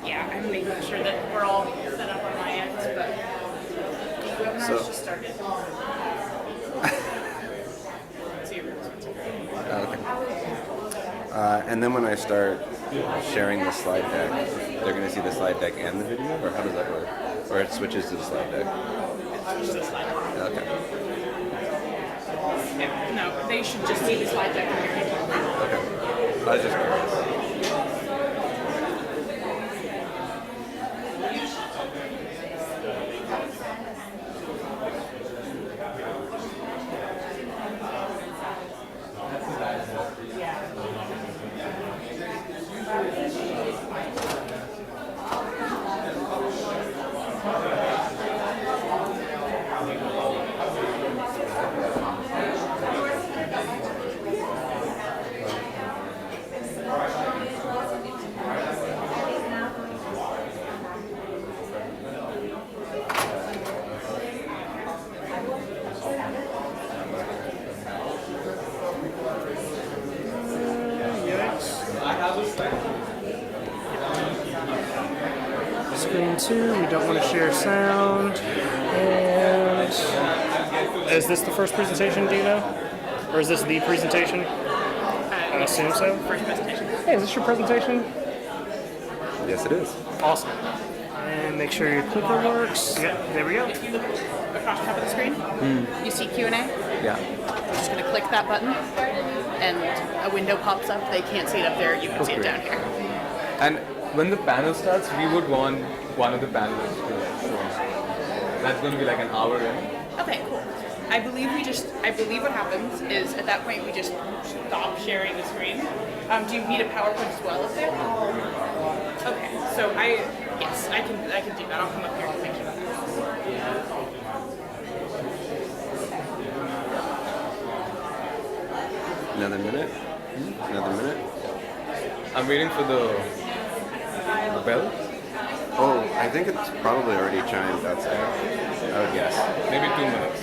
Yeah, I'm making sure that we're all set up on my end, but the webinar's just started. Okay. And then when I start sharing the slide deck, they're going to see the slide deck and the video, or how does that work? Or it switches to the slide deck? It switches to the slide deck. Okay. No, they should just see the slide deck and hear you. Okay. I was just curious. Screen 2, we don't want to share sound. And is this the first presentation, do you know? Or is this the presentation? I assume so. First presentation. Hey, is this your presentation? Yes, it is. Awesome. And make sure your clicker works. Yep, there we go. If you look across the top of the screen, you see Q&A. Yeah. You're just going to click that button, and a window pops up. They can't see it up there. You can see it down here. And when the panel starts, we would want one of the panelists to show us. That's going to be like an hour in. Okay, cool. I believe what happens is at that point we just stop sharing the screen. Do you need a PowerPoint as well up there? Okay, so yes, I can do that. I'll come up here and make sure that happens. Another minute? Another minute? I'm waiting for the bell. Oh, I think it's probably already chimed outside. I would guess. Maybe 2 minutes.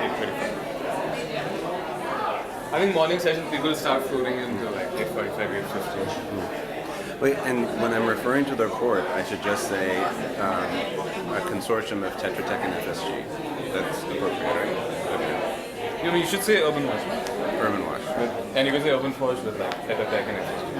8:25. I think morning sessions people start floating into like 8:45, 8:50. Wait, and when I'm referring to the report, I should just say a consortium of Tetra Tech and FSG. That's appropriate, right? Okay. You should say Urban Wash. Urban Wash. And you can say Urban Wash with like Tetra Tech and FSG.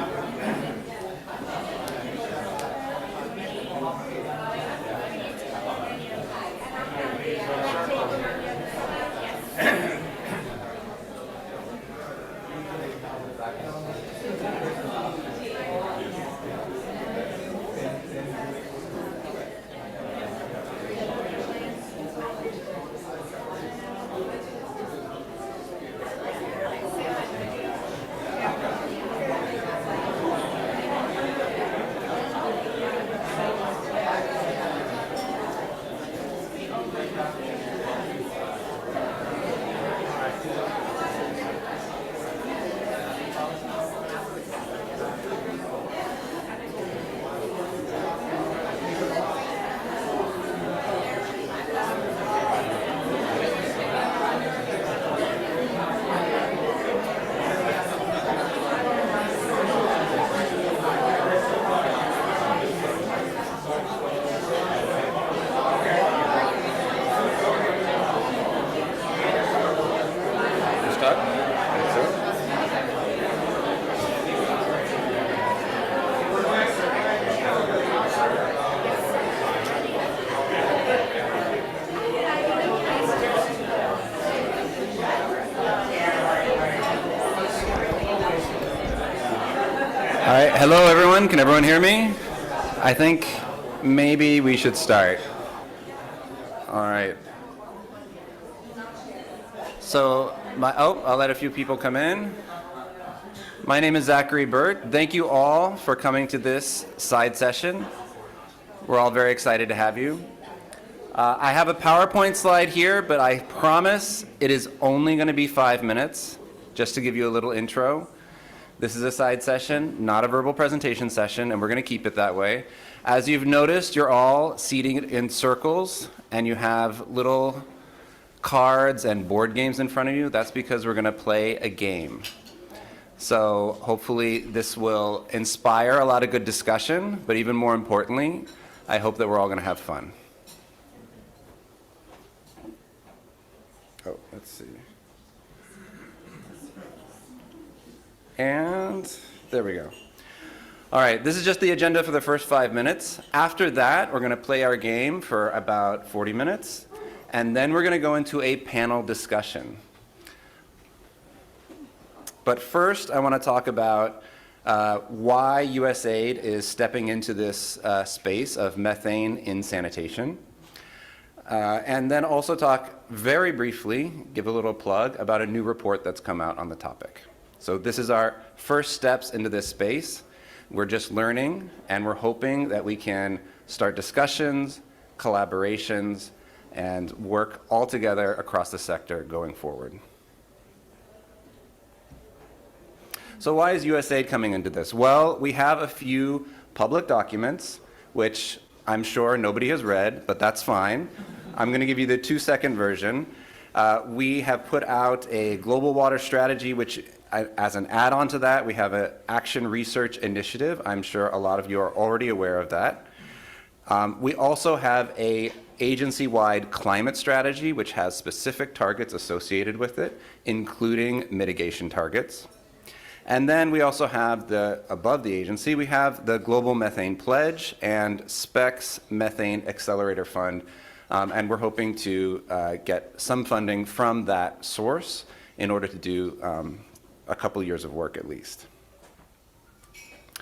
right, hello everyone. Can everyone hear me? I think maybe we should start. All right. So, I'll let a few people come in. My name is Zachary Burt. Thank you all for coming to this side session. We're all very excited to have you. I have a PowerPoint slide here, but I promise it is only going to be 5 minutes, just to give you a little intro. This is a side session, not a verbal presentation session, and we're going to keep it that way. As you've noticed, you're all seated in circles, and you have little cards and board games in front of you. That's because we're going to play a game. So hopefully this will inspire a lot of good discussion, but even more importantly, I hope that we're all going to have fun. Oh, let's see. And there we go. All right, this is just the agenda for the first 5 minutes. After that, we're going to play our game for about 40 minutes, and then we're going to go into a panel discussion. But first, I want to talk about why USAID is stepping into this space of methane in sanitation. And then also talk very briefly, give a little plug, about a new report that's come out on the topic. So this is our first steps into this space. We're just learning, and we're hoping that we can start discussions, collaborations, and work all together across the sector going forward. So why is USAID coming into this? Well, we have a few public documents, which I'm sure nobody has read, but that's fine. I'm going to give you the 2-second version. We have put out a global water strategy, which as an add-on to that, we have an action research initiative. I'm sure a lot of you are already aware of that. We also have a agency-wide climate strategy, which has specific targets associated with it, including mitigation targets. And then we also have above the agency, we have the Global Methane Pledge and SPEC's Methane Accelerator Fund. And we're hoping to get some funding from that source in order to do a couple years of work at least.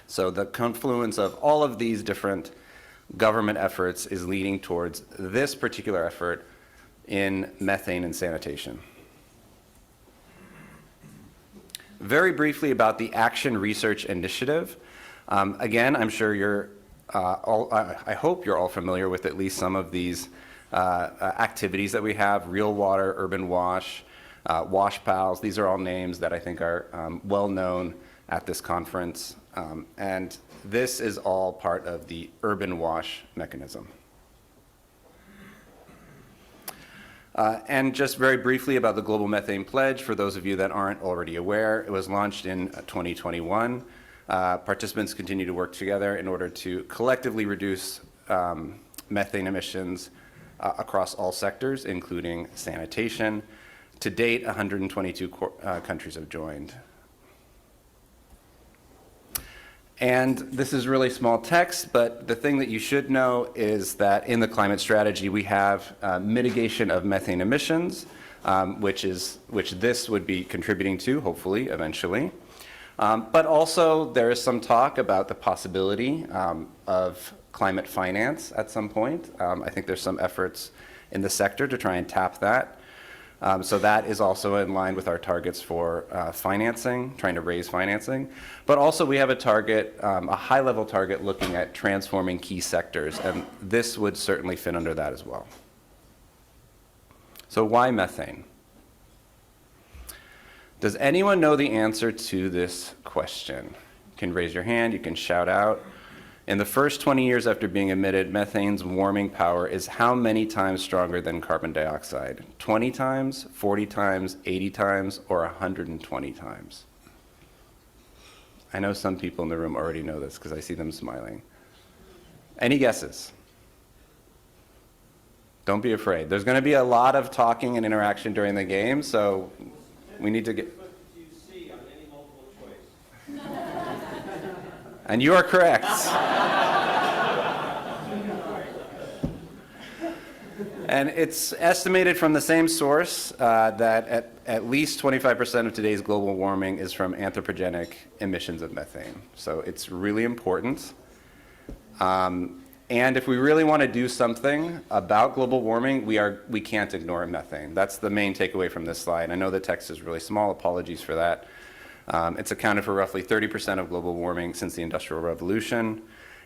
So the confluence of all of these different government efforts is leading towards this particular effort in methane and sanitation. Very briefly about the Action Research Initiative. Again, I'm sure you're I hope you're all familiar with at least some of these activities that we have: Real Water, Urban Wash, Wash Pals. These are all names that I think are well known at this conference. And this is all part of the Urban Wash mechanism. And just very briefly about the Global Methane Pledge, for those of you that aren't already aware, it was launched in 2021. Participants continue to work together in order to collectively reduce methane emissions across all sectors, including sanitation. To date, 122 countries have joined. And this is really small text, but the thing that you should know is that in the climate strategy, we have mitigation of methane emissions, which this would be contributing to, hopefully, eventually. But also, there is some talk about the possibility of climate finance at some point. I think there's some efforts in the sector to try and tap that. So that is also in line with our targets for financing, trying to raise financing. But also we have a target, a high-level target looking at transforming key sectors, and this would certainly fit under that as well. So why methane? Does anyone know the answer to this question? You can raise your hand, you can shout out. In the first 20 years after being emitted, methane's warming power is how many times stronger than carbon dioxide? 20 times, 40 times, 80 times, or 120 times? I know some people in the room already know this because I see them smiling. Any guesses? Don't be afraid. There's going to be a lot of talking and interaction during the game, so we need to get... And you are correct. And it's estimated from the same source that at least 25% of today's global warming is from anthropogenic emissions of methane. So it's really important. And if we really want to do something about global warming, we can't ignore methane. That's the main takeaway from this slide. I know the text is really small, apologies for that. It's accounted for roughly 30% of global warming since the Industrial Revolution,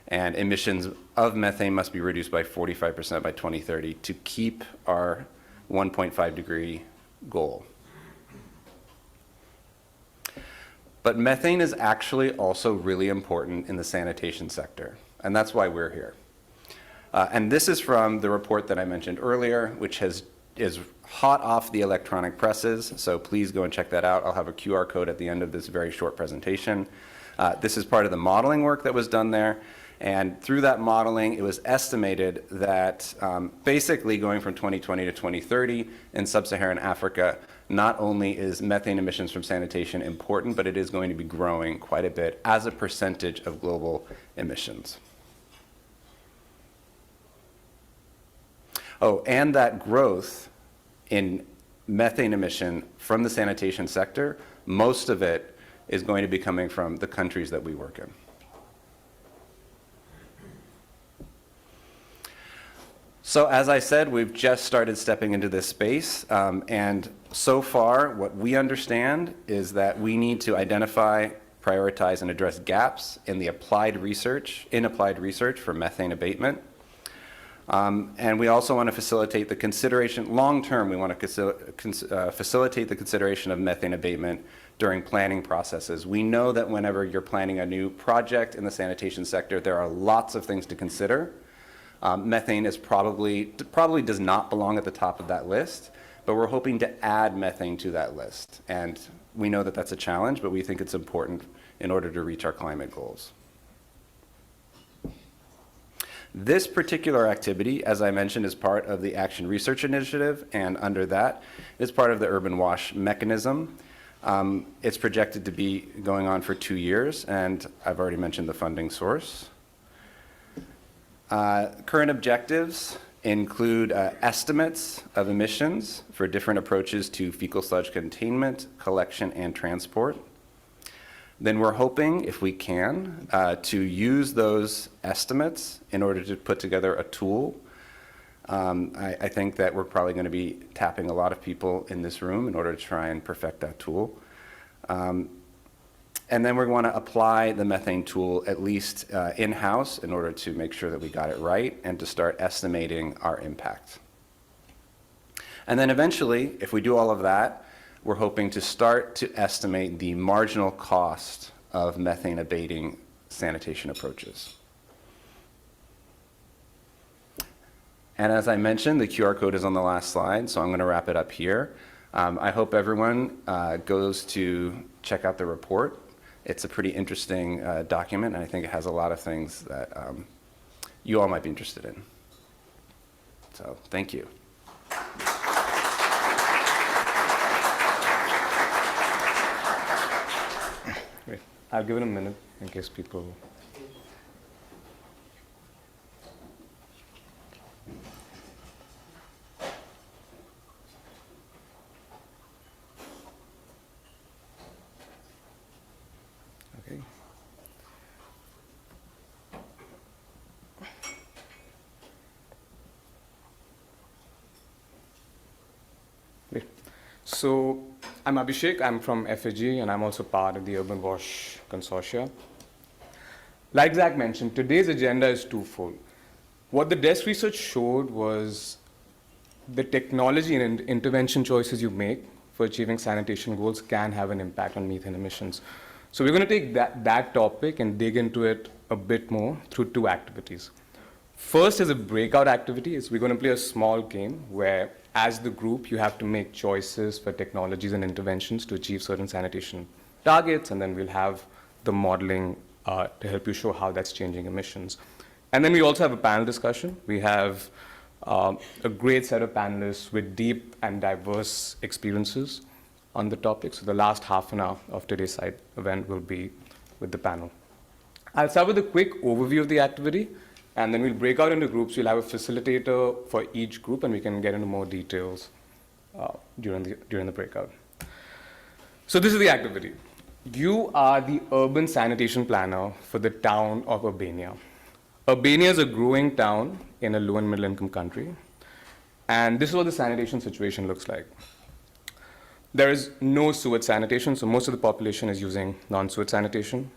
and emissions of methane must be reduced by 45% by 2030 to keep our 1.5 degree goal. But methane is actually also really important in the sanitation sector, and that's why we're here. And this is from the report that I mentioned earlier, which is hot off the electronic presses, so please go and check that out. I'll have a QR code at the end of this very short presentation. This is part of the modeling work that was done there, and through that modeling, it was estimated that basically going from 2020 to 2030 in sub-Saharan Africa, not only is methane emissions from sanitation important, but it is going to be growing quite a bit as a percentage of global emissions. Oh, and that growth in methane emission from the sanitation sector, most of it is going to be coming from the countries that we work in. So as I said, we've just started stepping into this space, and so far what we understand is that we need to identify, prioritize, and address gaps in the applied research for methane abatement. And we also want to facilitate the consideration, long term, we want to facilitate the consideration of methane abatement during planning processes. We know that whenever you're planning a new project in the sanitation sector, there are lots of things to consider. Methane is probably does not belong at the top of that list, but we're hoping to add methane to that list. And we know that that's a challenge, but we think it's important in order to reach our climate goals. This particular activity, as I mentioned, is part of the Action Research Initiative, and under that is part of the Urban Wash mechanism. It's projected to be going on for 2 years, and I've already mentioned the funding source. Current objectives include estimates of emissions for different approaches to fecal sludge containment, collection, and transport. Then we're hoping, if we can, to use those estimates in order to put together a tool. I think that we're probably going to be tapping a lot of people in this room in order to try and perfect that tool. And then we're going to apply the methane tool at least in-house in order to make sure that we got it right and to start estimating our impact. And then eventually, if we do all of that, we're hoping to start to estimate the marginal cost of methane abating sanitation approaches. And as I mentioned, the QR code is on the last slide, so I'm going to wrap it up here. I hope everyone goes to check out the report. It's a pretty interesting document, and I think it has a lot of things that you all might be interested in. So, thank you. Great. I'll give it a minute in case people... Okay. Great. So I'm Abhishek, I'm from FAG, and I'm also part of the Urban Wash Consortia. Like Zach mentioned, today's agenda is twofold. What the desk research showed was the technology and intervention choices you make for achieving sanitation goals can have an impact on methane emissions. So we're going to take that topic and dig into it a bit more through two activities. First is a breakout activity. We're going to play a small game where, as the group, you have to make choices for technologies and interventions to achieve certain sanitation targets, and then we'll have the modeling to help you show how that's changing emissions. And then we also have a panel discussion. We have a great set of panelists with deep and diverse experiences on the topic. So the last half an hour of today's event will be with the panel. I'll start with a quick overview of the activity, And then we'll break out into groups. We'll have a facilitator for each group, and we can get into more details during the breakout. So this is the activity. You are the urban sanitation planner for the town of Albania. Albania is a growing town in a low and middle income country. And this is what the sanitation situation looks like. There is no sewage sanitation, so most of the population is using non-sewage sanitation.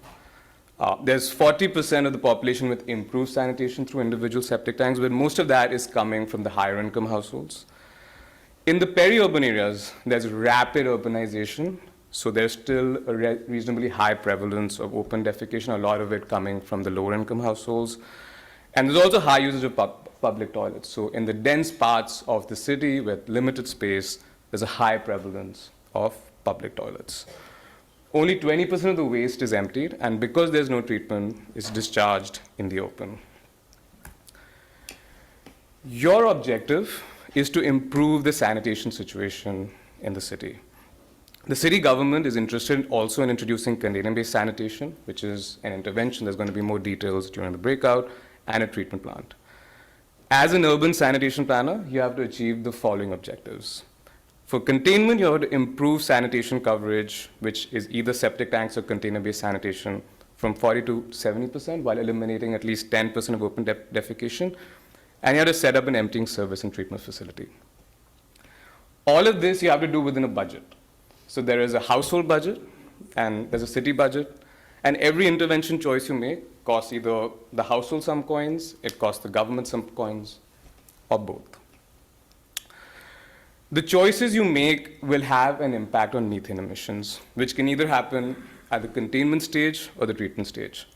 There's 40% of the population with improved sanitation through individual septic tanks, but most of that is coming from the higher income households. In the peri-urban areas, there's rapid urbanization, so there's still a reasonably high prevalence of open defecation, a lot of it coming from the lower income households. And there's also high usage of public toilets. So in the dense parts of the city with limited space, there's a high prevalence of public toilets. Only 20% of the waste is emptied, and because there's no treatment, it's discharged in the open. Your objective is to improve the sanitation situation in the city. The city government is interested also in introducing container-based sanitation, which is an intervention. There's going to be more details during the breakout, and a treatment plant. As an urban sanitation planner, you have to achieve the following objectives. For containment, you have to improve sanitation coverage, which is either septic tanks or container-based sanitation, from 40 to 70%, while eliminating at least 10% of open defecation. And you have to set up an emptying service and treatment facility. All of this you have to do within a budget. So there is a household budget, and there's a city budget, and every intervention choice you make costs either the household some coins, it costs the government some coins, or both. The choices you make will have an impact on methane emissions, which can either happen at the containment stage or the treatment stage.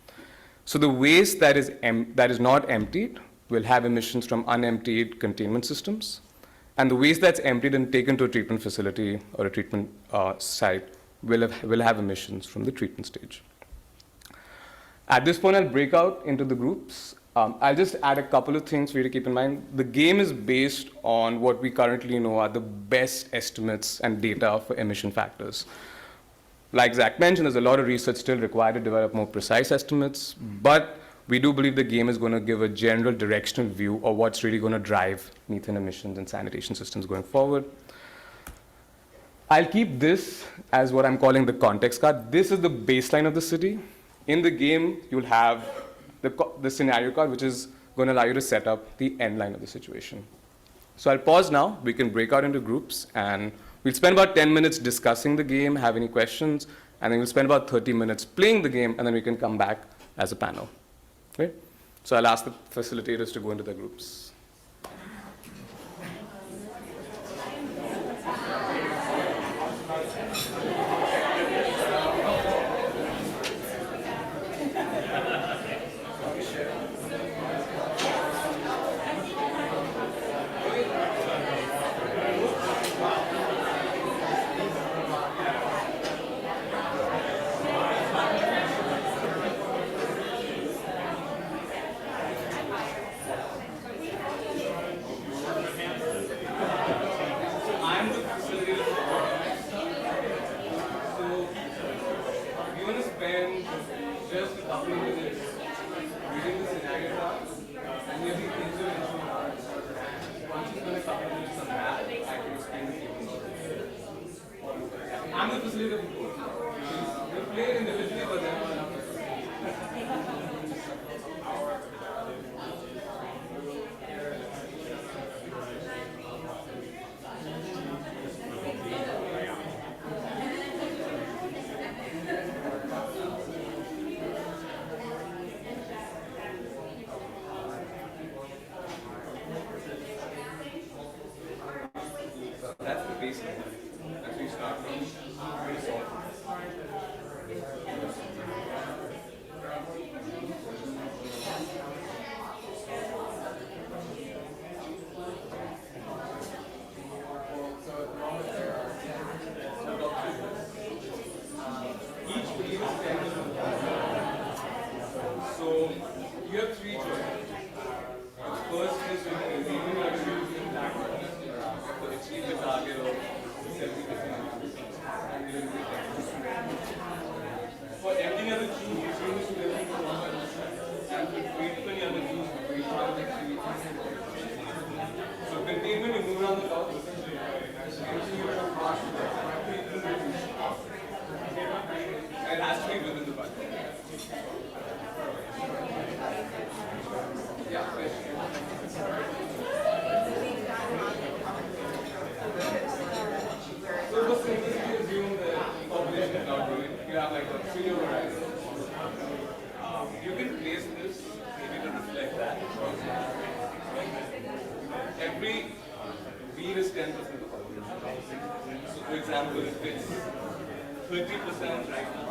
So the waste that is not emptied will have emissions from unemptied containment systems, and the waste that's emptied and taken to a treatment facility or a treatment site will have emissions from the treatment stage. At this point, I'll break out into the groups. I'll just add a couple of things for you to keep in mind. The game is based on what we currently know are the best estimates and data for emission factors. Like Zach mentioned, there's a lot of research still required to develop more precise estimates, but we do believe the game is going to give a general directional view of what's really going to drive methane emissions and sanitation systems going forward. I'll keep this as what I'm calling the context card. This is the baseline of the city. In the game, you'll have the scenario card, which is going to allow you to set up the end line of the situation. So I'll pause now. We can break out into groups, and we'll spend about 10 minutes discussing the game, have any questions, and then we'll spend about 30 minutes playing the game, and then we can come back as a panel. Okay? So I'll ask the facilitators to go into the groups. It has to be within the budget. Yeah, so just simply assume the population is not growing. You have like a 3-year horizon. You can place this maybe to reflect that. Every bean is 10% of the population. So for example, if it's 30% right now,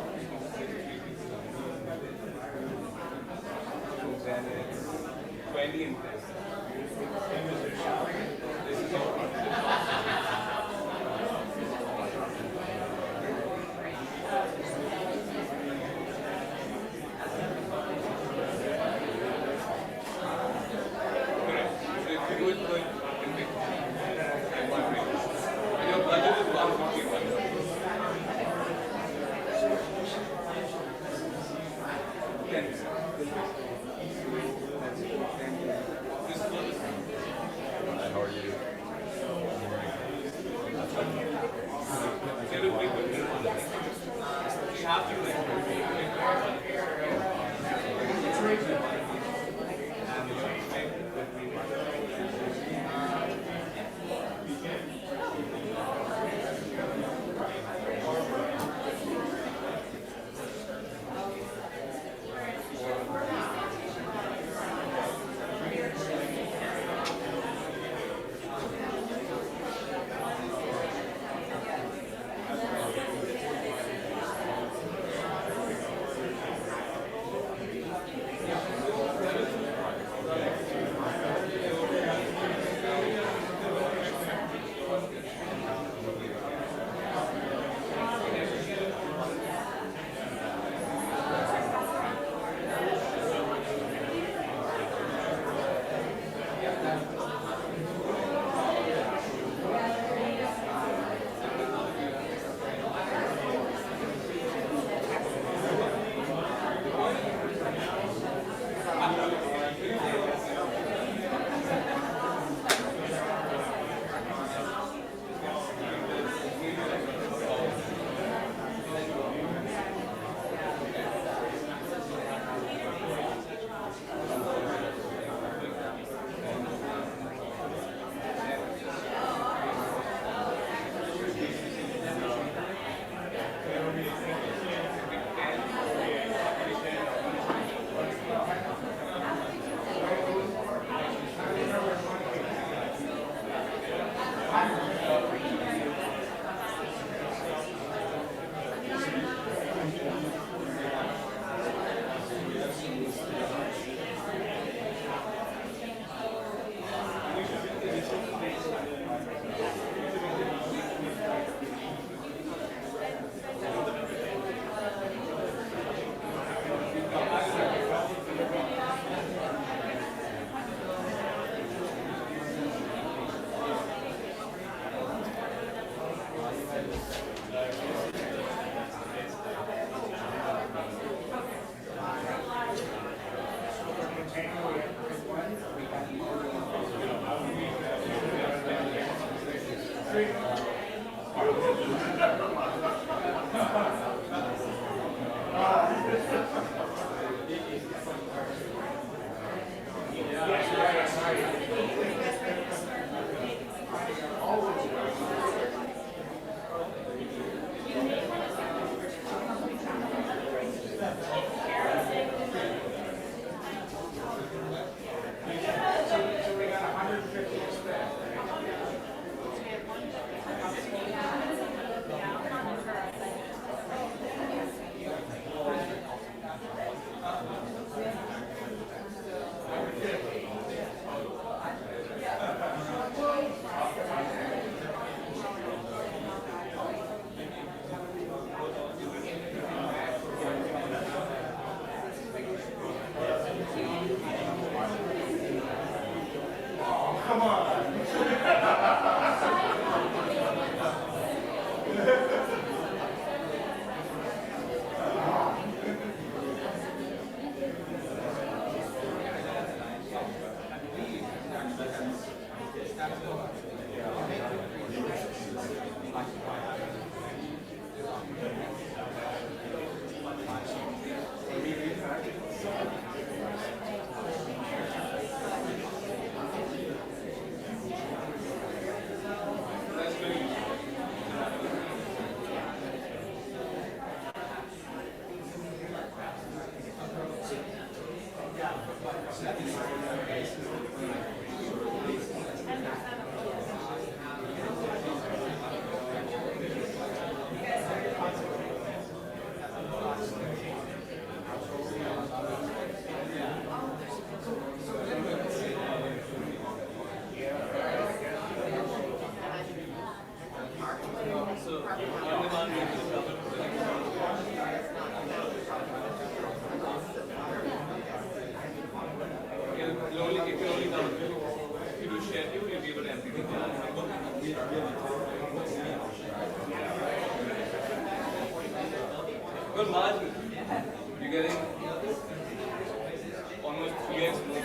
then it's 20 in place. This is all. Well, marginal. You're getting almost 3x more.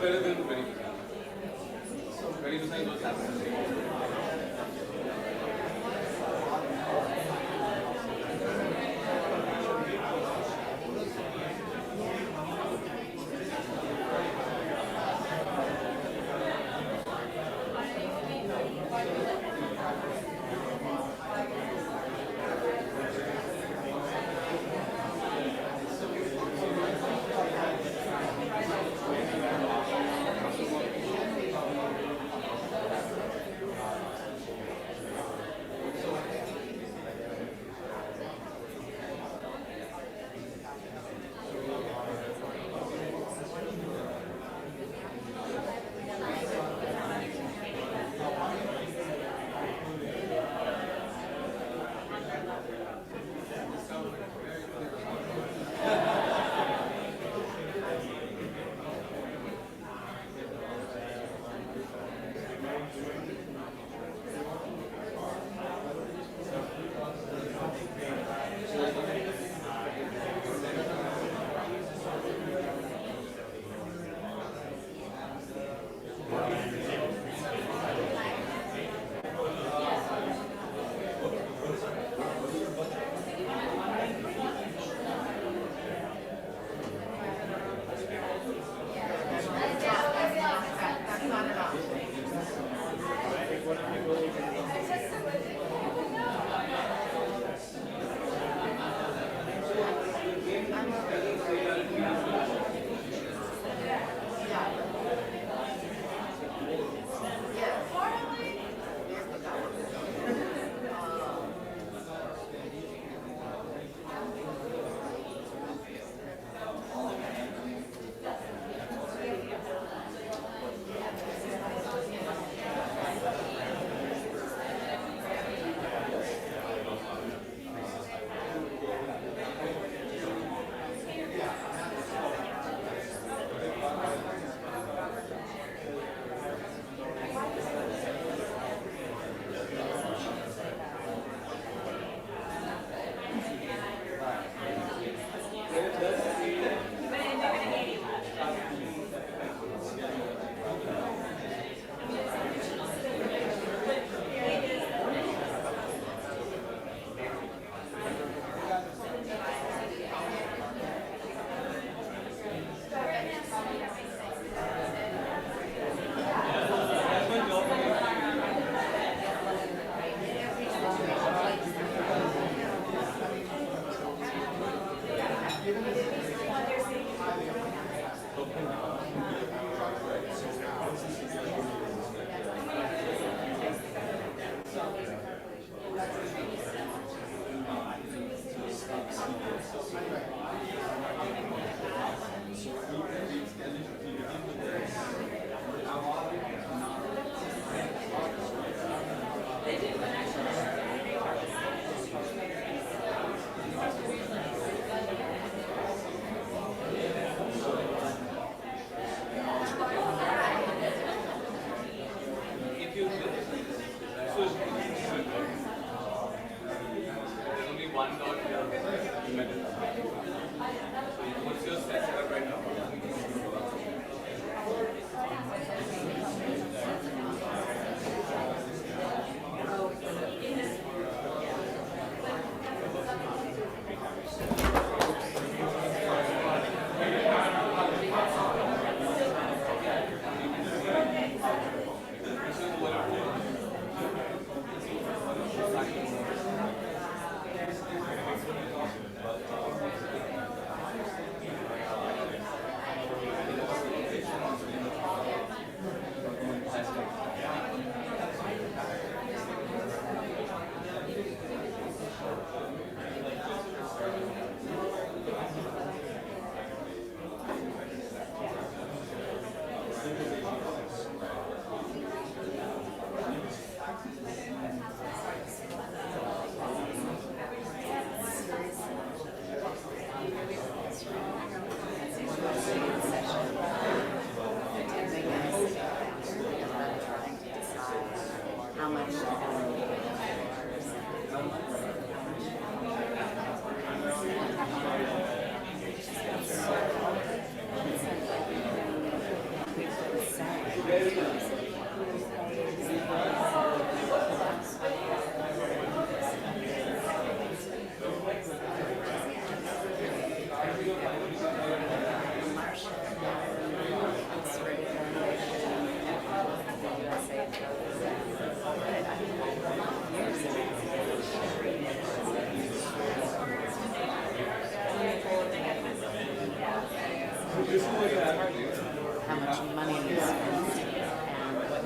Better than 20%. 20% was happening. How much money is spent and what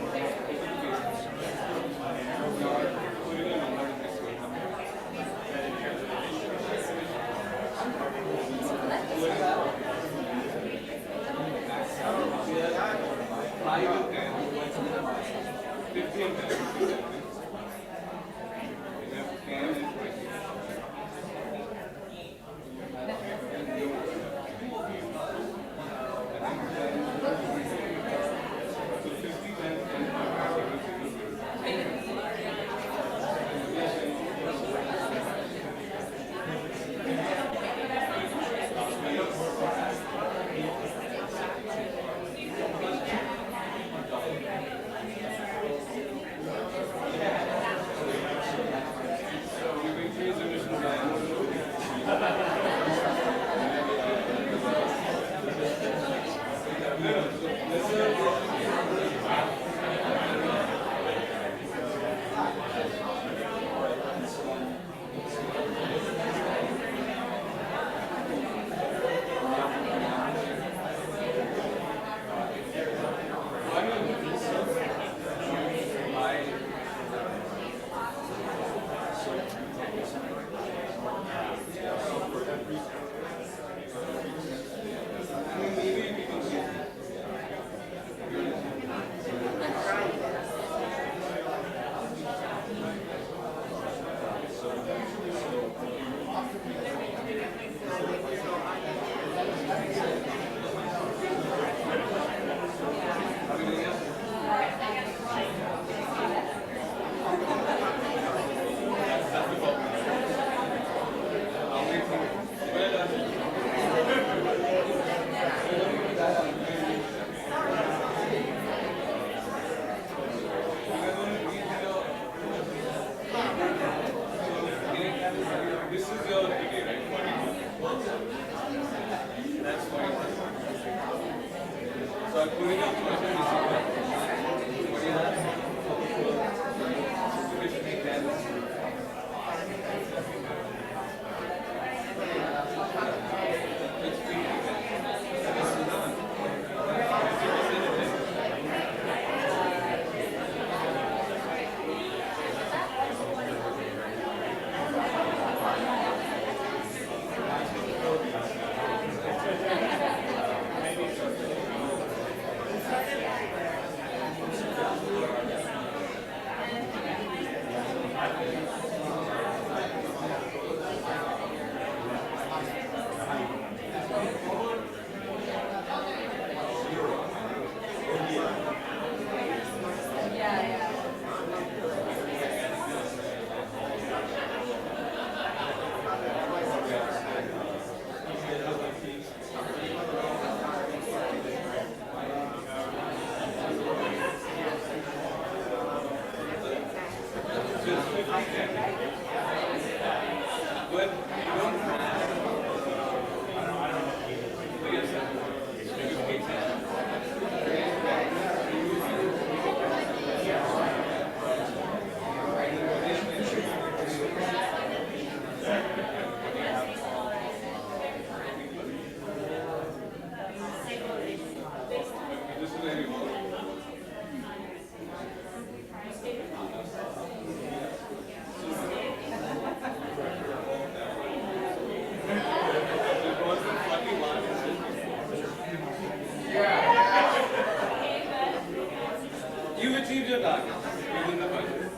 You've achieved your target within the budget.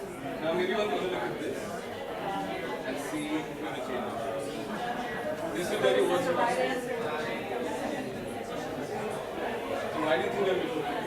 Now maybe one will look at this and see if you have achieved it. This will tell you what's wrong. So why do you think that we put it?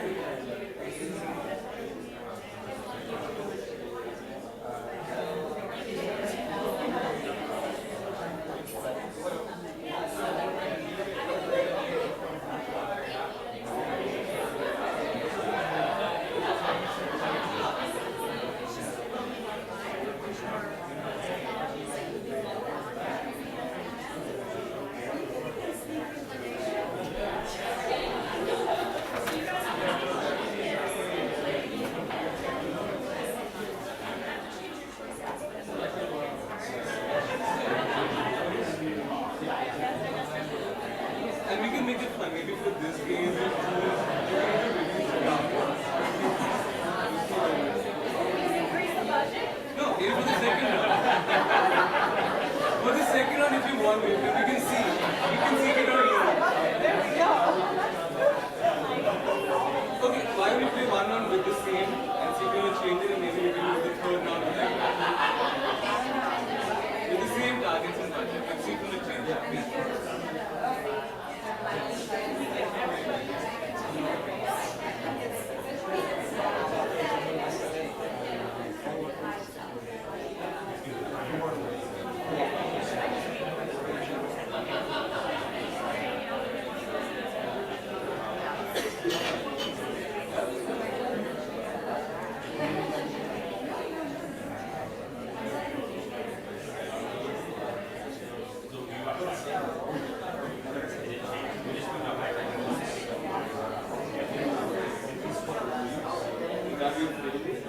that be available?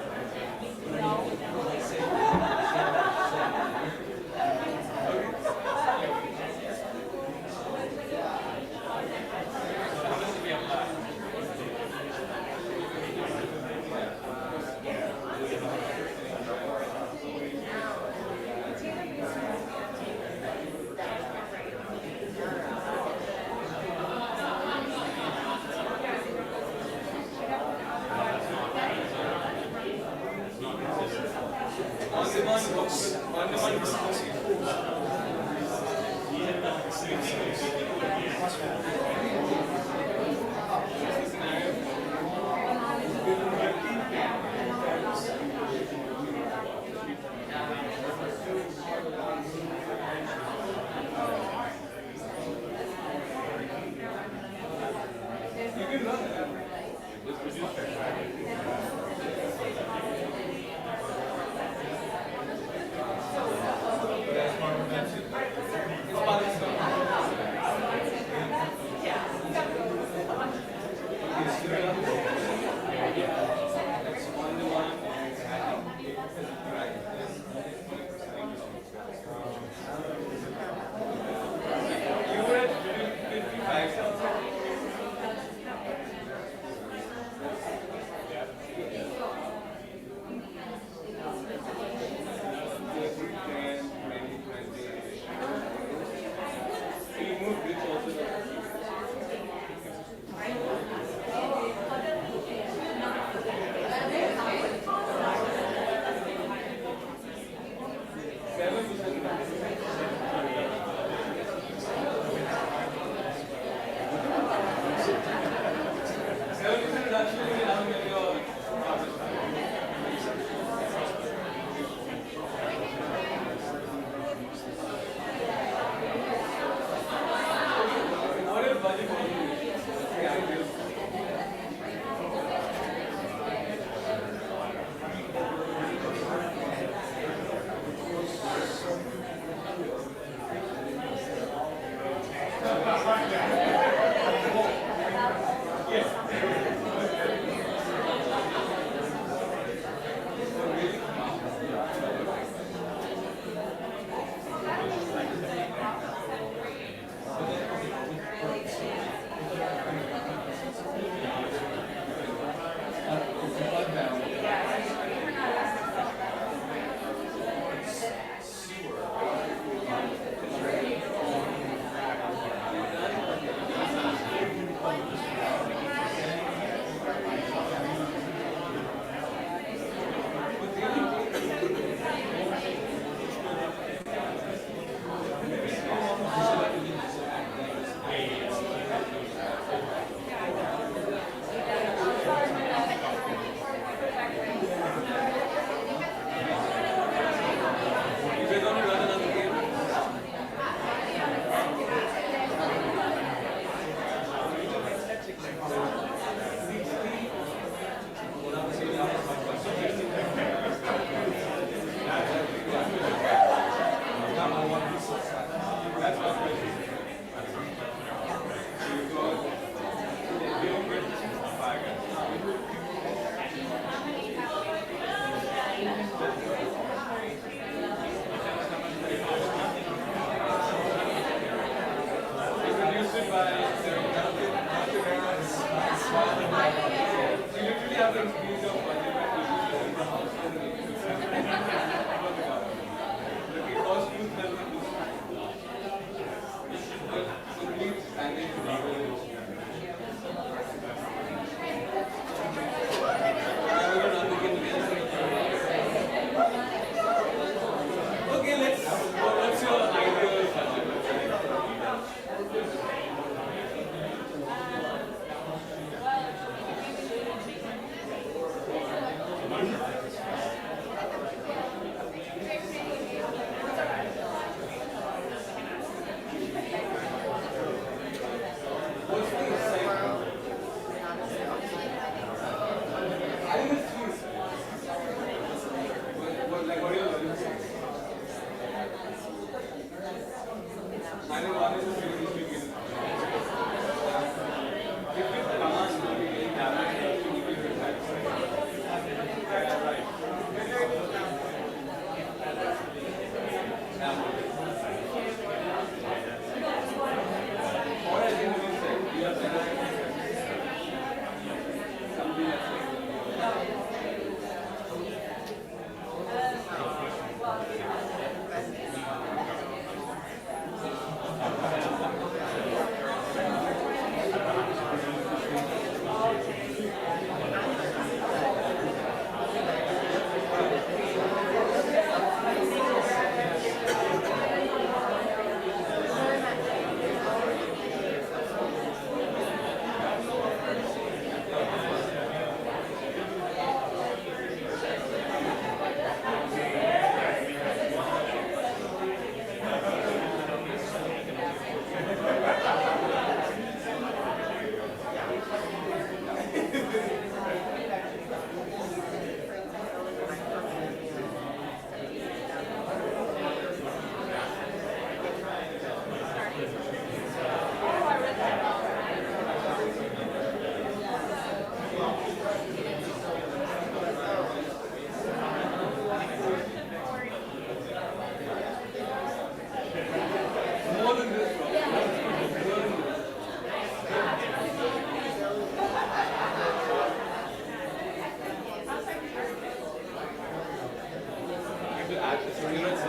So you're at 7.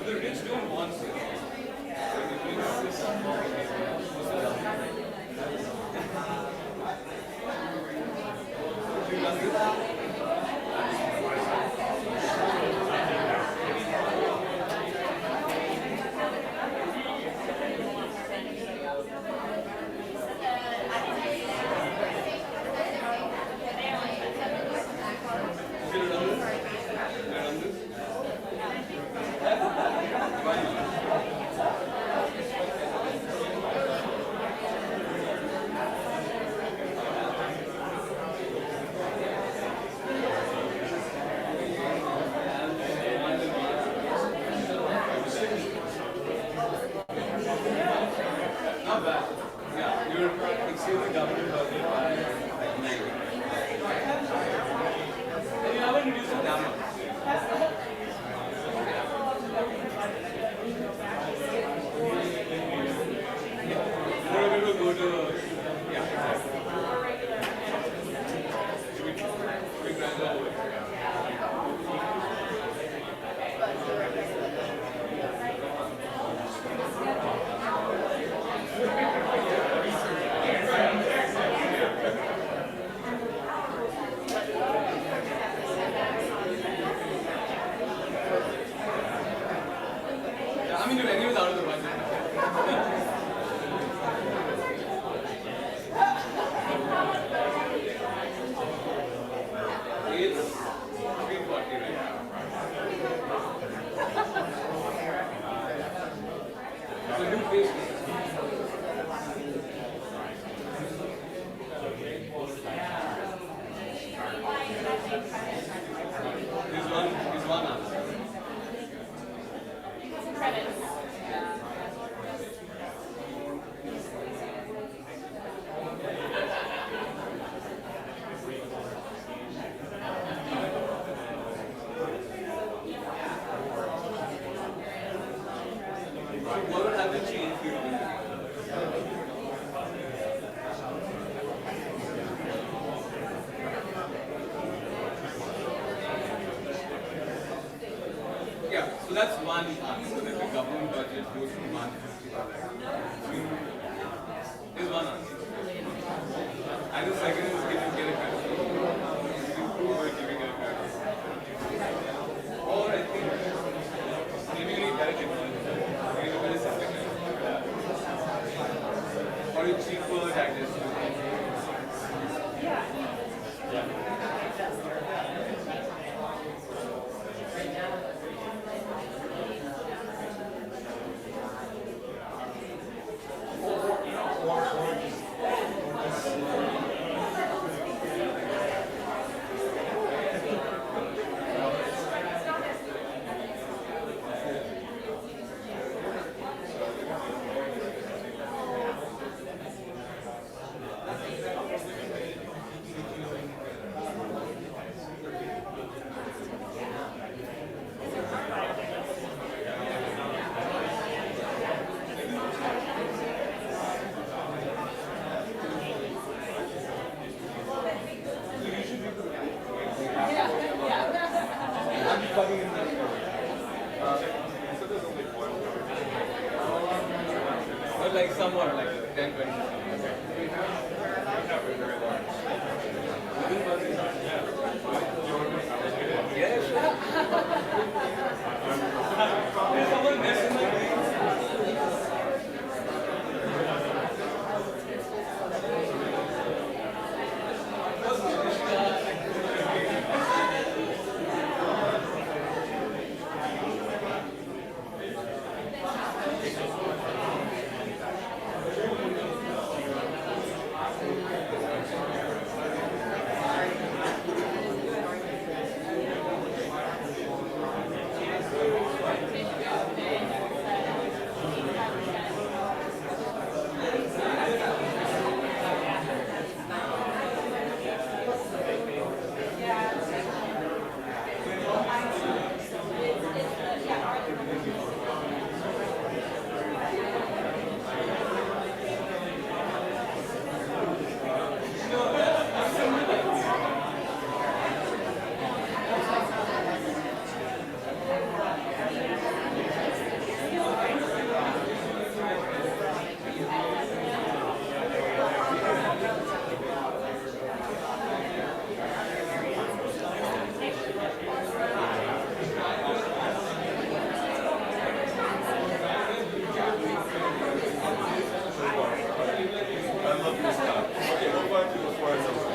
The rich don't want to. Not bad. Yeah, you're exceeding the government budget by like 90. And you haven't reduced it that much. More people go to, yeah, exactly. Should we grind that away? Yeah, I mean, the venue is out of the budget. It's 340 right now. So new face. There's one answer. So what would have to change for you? Yeah, so that's one answer, that the government budget goes from 150 to like 3. Is one answer. And the second is get a credit. Improve by giving a credit. Or I think maybe you need direct influence. You need a better system. Or a cheaper diagnosis. But like somewhat like 10, 20. Yes. There's someone messing my I'm helping you start. Okay, we'll find you before it's over.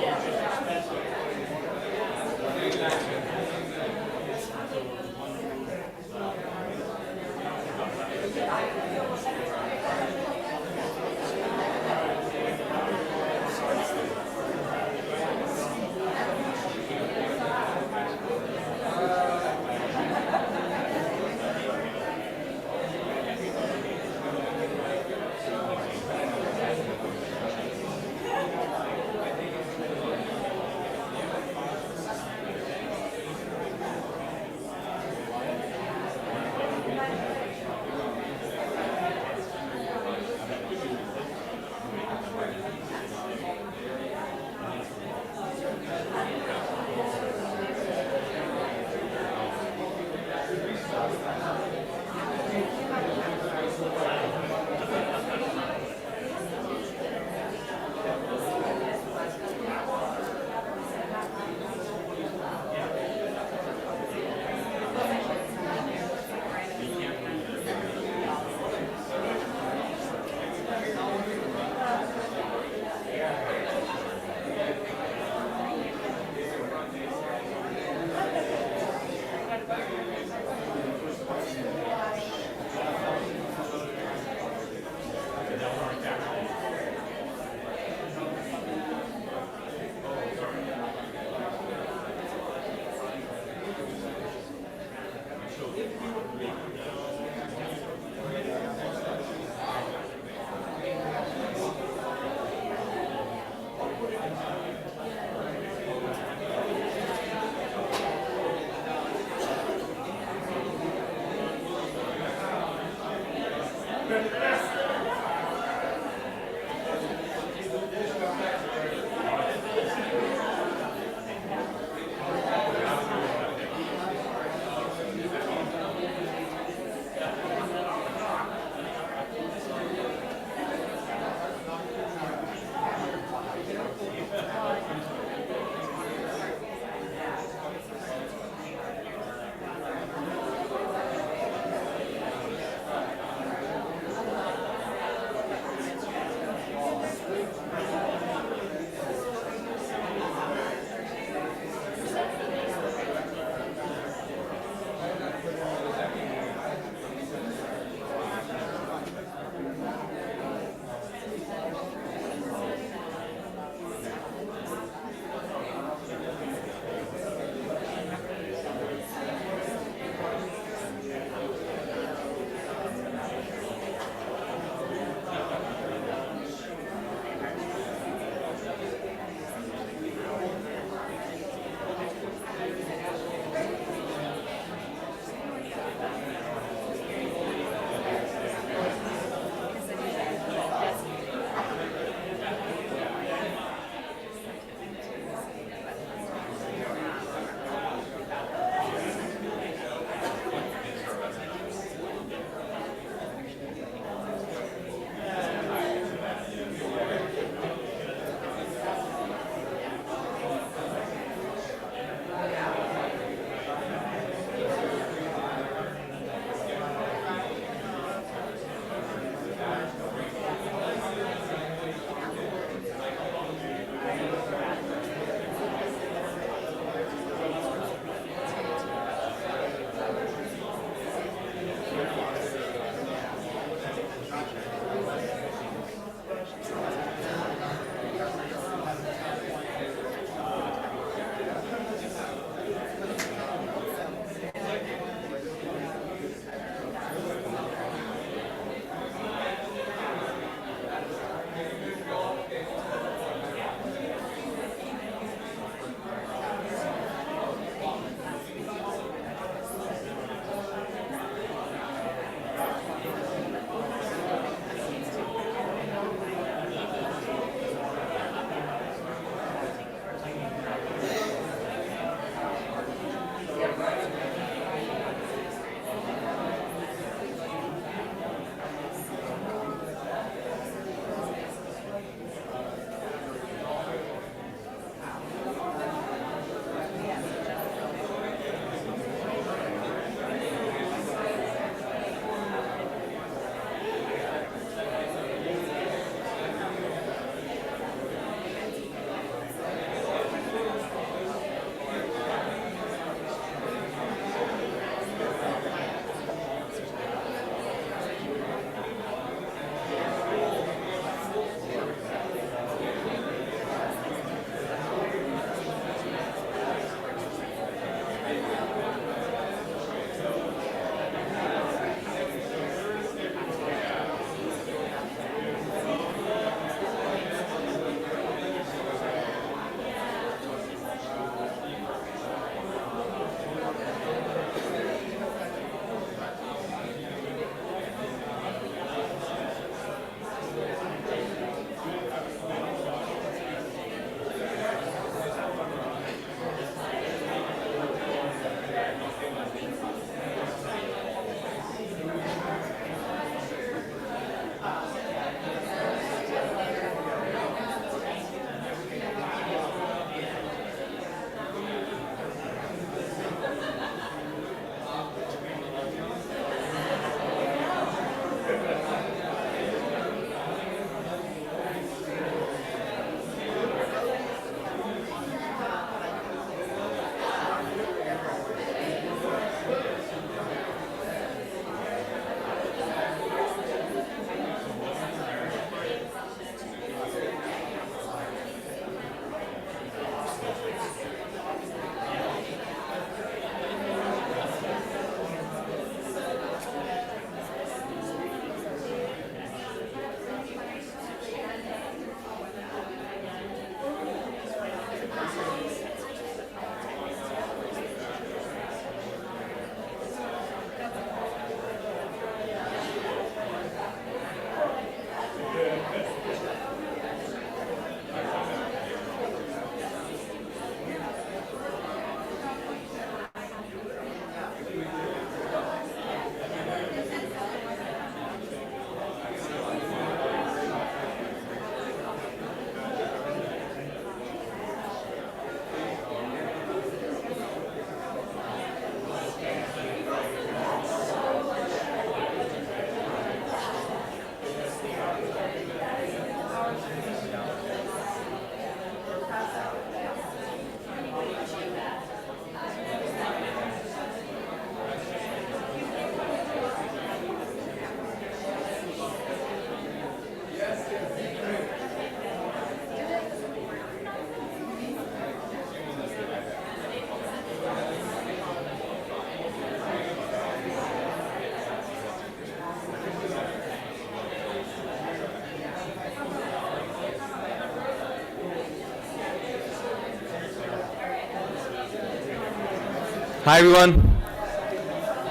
Hi everyone.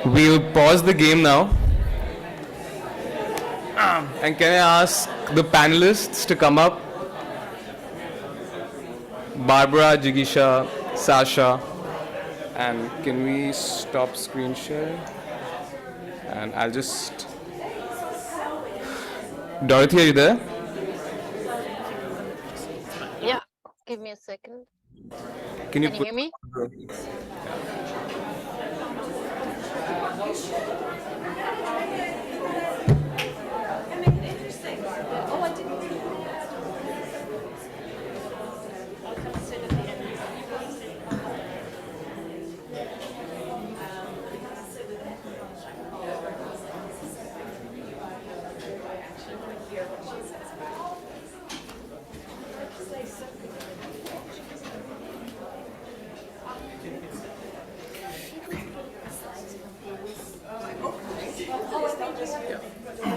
We'll pause the game now. And can I ask the panelists to come up? Barbara, Jigisha, Sasha. And can we stop screen share? And I'll just... Dorothy, are you there? Yeah, give me a second. Can you Can you hear me?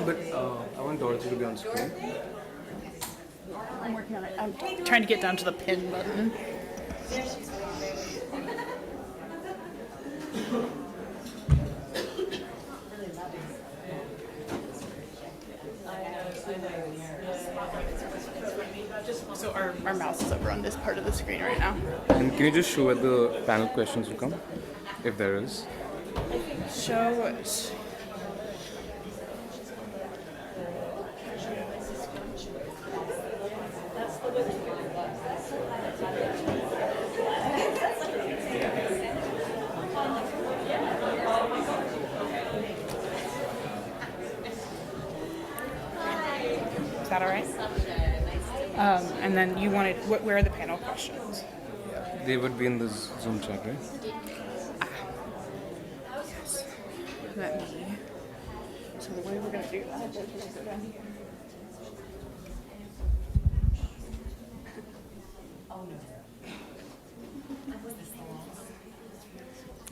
But I want Dorothy to be on screen. I'm working on it. I'm trying to get down to the pin button. So our mouse is over on this part of the screen right now. And can you just show where the panel questions will come? If there is. Show it. Is that all right? And then you wanted, where are the panel questions? They would be in the Zoom chat, right? Let me. So the way we're going to do that is we're going to go down here.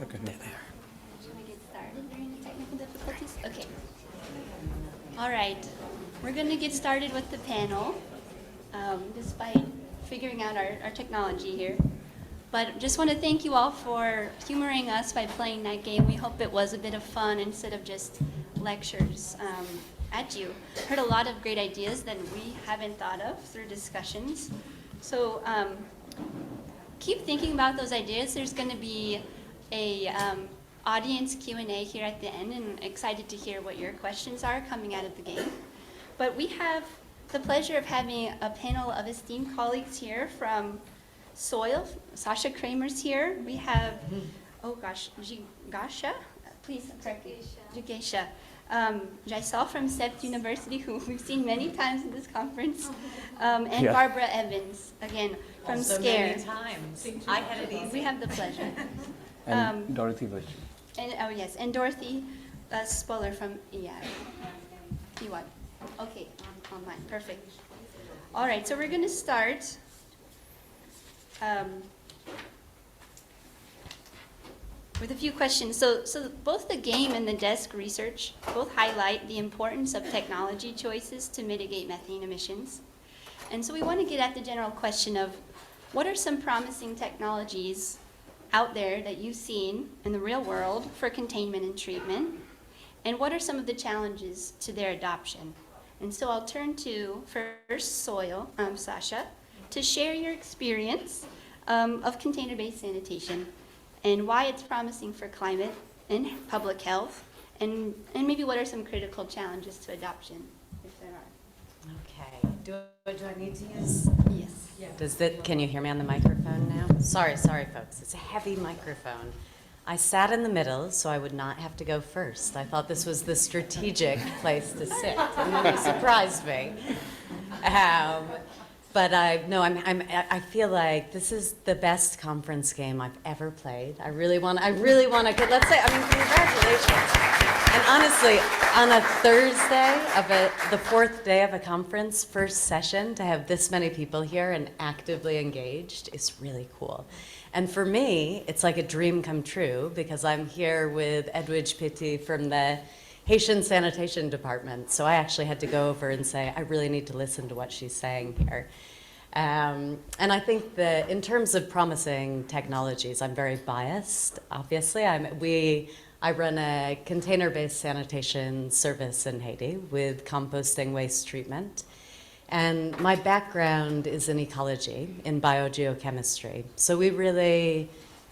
Okay. Should we get started during the technical difficulties? Okay. All right. We're going to get started with the panel, despite figuring out our technology here. But just want to thank you all for humoring us by playing that game. We hope it was a bit of fun instead of just lectures at you. Heard a lot of great ideas that we haven't thought of through discussions. So keep thinking about those ideas. There's going to be a audience Q&A here at the end, and excited to hear what your questions are coming out of the game. But we have the pleasure of having a panel of esteemed colleagues here from Soil. Sasha Kramer's here. We have, oh gosh, Jigasha, please correct me. Jigasha. Jaisal from CEPT University, who we've seen many times in this conference, and Barbara Evans, again, from Also SCARE. many times. I had it easy. We have the pleasure. And Dorothy Virtue. And, oh yes, and Dorothy Spoller from Eawag. Eawag. Okay, online, perfect. All right, so we're going to start. With a few questions. So both the game and the desk research both highlight the importance of technology choices to mitigate methane emissions. And so we want to get at the general question of what are some promising technologies out there that you've seen in the real world for containment and treatment? And what are some of the challenges to their adoption? And so I'll turn to first Soil, Sasha, to share your experience of container-based sanitation and why it's promising for climate and public health, and maybe what are some critical challenges to adoption, if there are. Okay. Do I need to use? Yes. Can you hear me on the microphone now? Sorry, folks. It's a heavy microphone. I sat in the middle so I would not have to go first. I thought this was the strategic place to sit, and then you surprised me. But I feel like this is the best conference game I've ever played. I really want to, let's say, congratulations. And honestly, on a Thursday the fourth day of a conference, first session, to have this many people here and actively engaged is really cool. And for me, it's like a dream come true because I'm here with Edwidge Pitti from the Haitian Sanitation Department. So I actually had to go over and say, I really need to listen to what she's saying here. And I think that in terms of promising technologies, I'm very biased, obviously. I run a container-based sanitation service in Haiti with composting waste treatment. And my background is in ecology, in biogeochemistry. So we really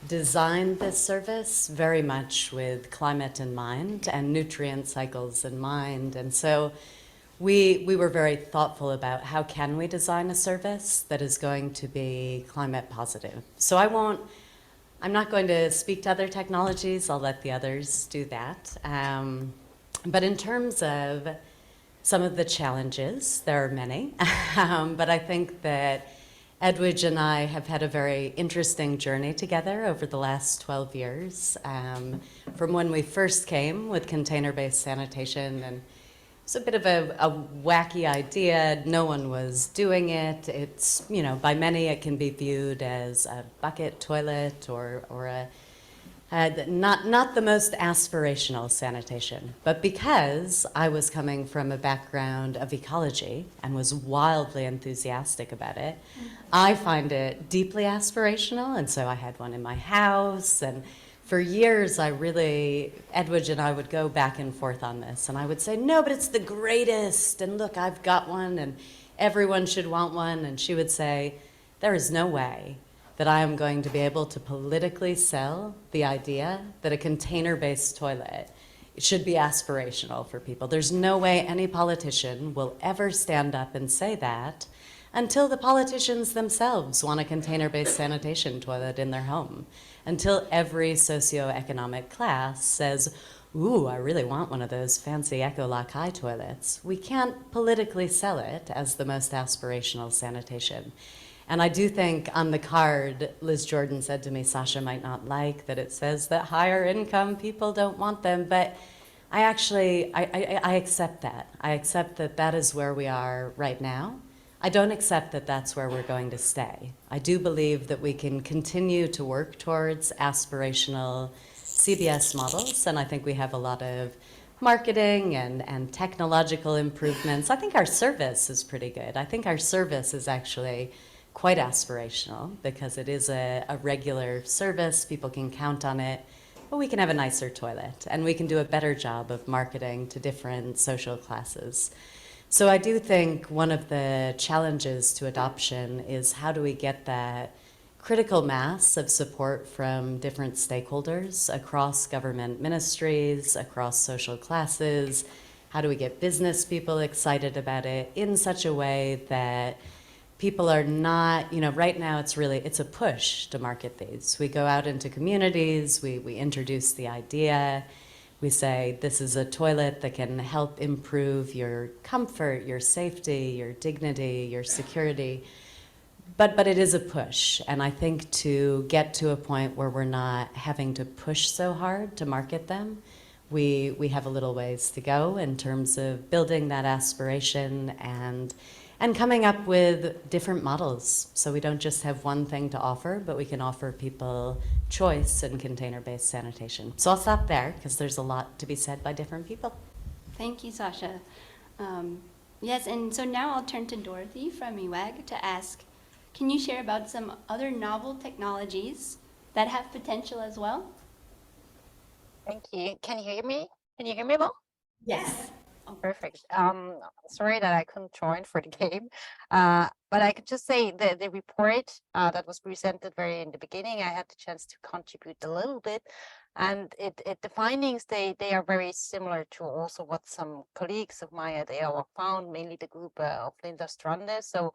designed this service very much with climate in mind and nutrient cycles in mind. And so we were very thoughtful about how can we design a service that is going to be climate positive. So I'm not going to speak to other technologies. I'll let the others do that. But in terms of some of the challenges, there are many. But I think that Edwidge and I have had a very interesting journey together over the last 12 years. From when we first came with container-based sanitation, and it's a bit of a wacky idea. No one was doing it. It's, by many it can be viewed as a bucket toilet or not the most aspirational sanitation. But because I was coming from a background of ecology and was wildly enthusiastic about it, I find it deeply aspirational, and so I had one in my house, and for years, Edwidge and I would go back and forth on this, and I would say, no, but it's the greatest, and look, I've got one, and everyone should want one, and she would say, there is no way that I am going to be able to politically sell the idea that a container-based toilet should be aspirational for people. There's no way any politician will ever stand up and say that until the politicians themselves want a container-based sanitation toilet in their home, until every socioeconomic class says, ooh, I really want one of those fancy Ecolac high toilets. We can't politically sell it as the most aspirational sanitation. And I do think on the card, Liz Jordan said to me, Sasha might not like that it says that higher income people don't want them, but I accept that. I accept that that is where we are right now. I don't accept that that's where we're going to stay. I do believe that we can continue to work towards aspirational CBS models, and I think we have a lot of marketing and technological improvements. I think our service is pretty good. I think our service is actually quite aspirational because it is a regular service. People can count on it, but we can have a nicer toilet, and we can do a better job of marketing to different social classes. So I do think one of the challenges to adoption is how do we get that critical mass of support from different stakeholders across government ministries, across social classes? How do we get business people excited about it in such a way that people are not, right now it's a push to market these. We go out into communities, we introduce the idea. We say, this is a toilet that can help improve your comfort, your safety, your dignity, your security. But it is a push. And I think to get to a point where we're not having to push so hard to market them, we have a little ways to go in terms of building that aspiration and coming up with different models. So we don't just have one thing to offer, but we can offer people choice in container-based sanitation. So I'll stop there because there's a lot to be said by different people. Thank you, Sasha. Yes, and so now I'll turn to Dorothy from Eawag to ask, can you share about some other novel technologies that have potential as well? Thank you. Can you hear me? Can you hear me well? Yes. Oh, perfect. Sorry that I couldn't join for the game, but I could just say the report that was presented very in the beginning, I had the chance to contribute a little bit, and the findings, they are very similar to also what some colleagues of mine at Eawag found, mainly the group of Linda Strande. So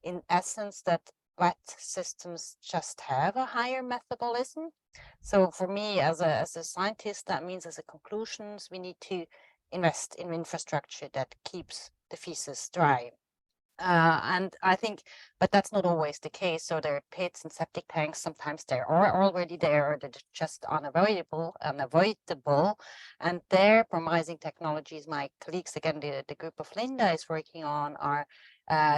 in essence, that wet systems just have a higher metabolism. So for me as a scientist, that means as a conclusions, we need to invest in infrastructure that keeps the feces dry. And I think, but that's not always the case. So there are pits and septic tanks. Sometimes they are already there, or they're just unavoidable. And their promising technologies, my colleagues, again, the group of Linda is working on, are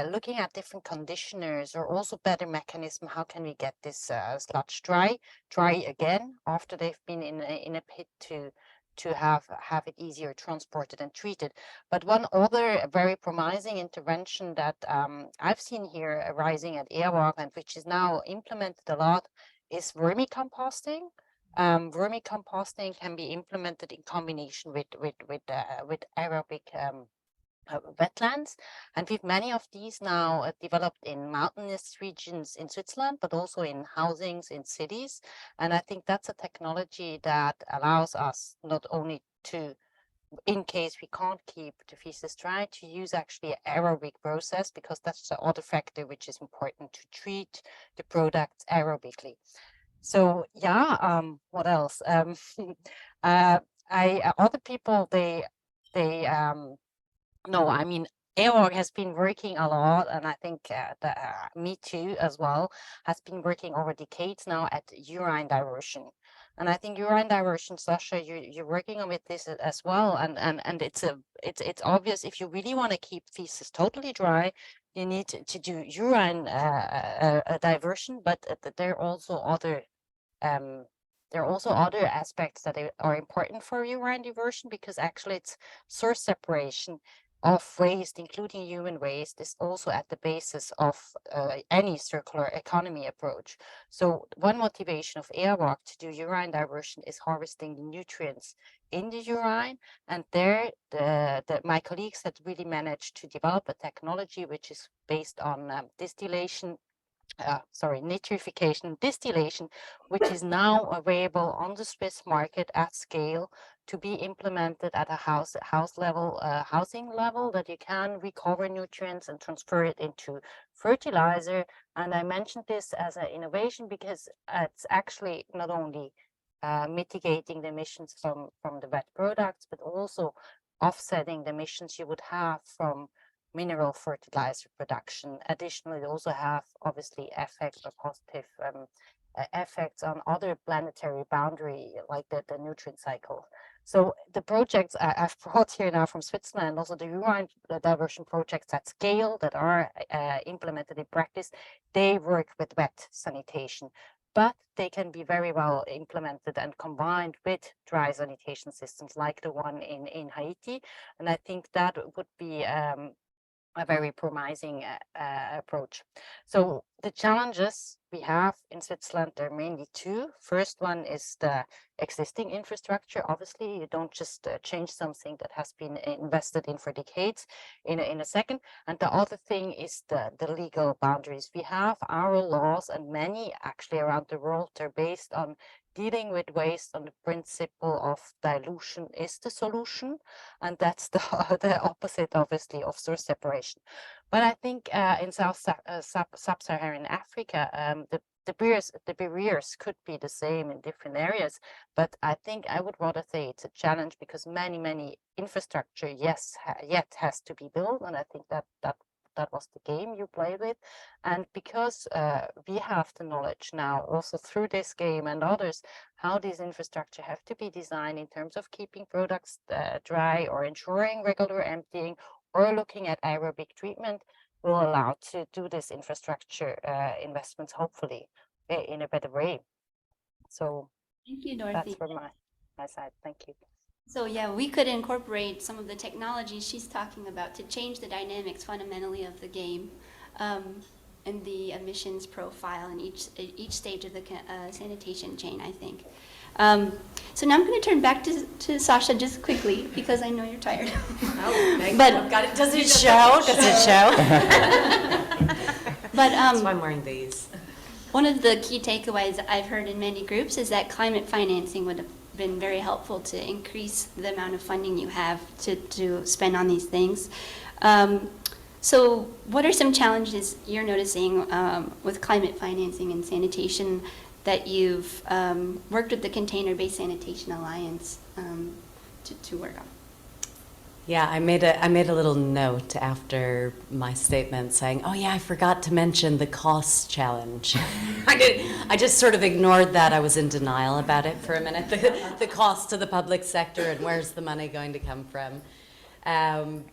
looking at different conditioners or also better mechanism. How can we get this sludge dry again after they've been in a pit to have it easier transported and treated. But one other very promising intervention that I've seen here arising at Eawag, and which is now implemented a lot, is vermicomposting. Vermicomposting can be implemented in combination with aerobic wetlands, and we've many of these now developed in mountainous regions in Switzerland, but also in housings in cities. And I think that's a technology that allows us not only to, in case we can't keep the feces dry, to use actually an aerobic process, because that's the other factor which is important, to treat the products aerobically. So yeah, what else? Other people, no, I mean, Eawag has been working a lot, and I think Me Too as well has been working over decades now at urine diversion. And I think urine diversion, Sasha, you're working on with this as well, and it's obvious, if you really want to keep feces totally dry, you need to do urine diversion, but there are also other aspects that are important for urine diversion, because actually it's source separation of waste, including human waste, is also at the basis of any circular economy approach. So one motivation of Eawag to do urine diversion is harvesting the nutrients in the urine, and there my colleagues had really managed to develop a technology which is based on nitrification distillation, which is now available on the Swiss market at scale to be implemented at a housing level, that you can recover nutrients and transfer it into fertilizer. And I mentioned this as an innovation because it's actually not only mitigating the emissions from the wet products, but also offsetting the emissions you would have from mineral fertilizer production. Additionally, they also have obviously effects or positive effects on other planetary boundary, like the nutrient cycle. So the projects I've brought here now from Switzerland, also the urine diversion projects at scale that are implemented in practice, they work with wet sanitation, but they can be very well implemented and combined with dry sanitation systems like the one in Haiti. And I think that would be a very promising approach. So the challenges we have in Switzerland, there are mainly two. First one is the existing infrastructure. Obviously, you don't just change something that has been invested in for decades in a second. And the other thing is the legal boundaries. We have our laws, and many actually around the world are based on dealing with waste on the principle of dilution is the solution, and that's the opposite, obviously, of source separation. But I think in sub-Saharan Africa, the barriers could be the same in different areas, but I think I would rather say it's a challenge, because many infrastructure, yet has to be built, and I think that was the game you played with. And because we have the knowledge now, also through this game and others, how these infrastructure have to be designed in terms of keeping products dry, or ensuring regular emptying, or looking at aerobic treatment, will allow to do this infrastructure investments, hopefully, in a better way. So Thank you, Dorothy. that's from my side. Thank you. So yeah, we could incorporate some of the technologies she's talking about to change the dynamics fundamentally of the game, and the emissions profile in each stage of the sanitation chain, I think. So now I'm going to turn back to Sasha just quickly, because I know you're tired. Oh, but got it. Does it show? Does it show? But that's why I'm wearing these. one of the key takeaways I've heard in many groups is that climate financing would have been very helpful to increase the amount of funding you have to spend on these things. So what are some challenges you're noticing with climate financing and sanitation that you've worked with the Container-Based Sanitation Alliance to work on? Yeah, I made a little note after my statement saying, "Oh yeah, I forgot to mention the cost challenge." I just sort of ignored that. I was in denial about it for a minute. The cost to the public sector and where's the money going to come from.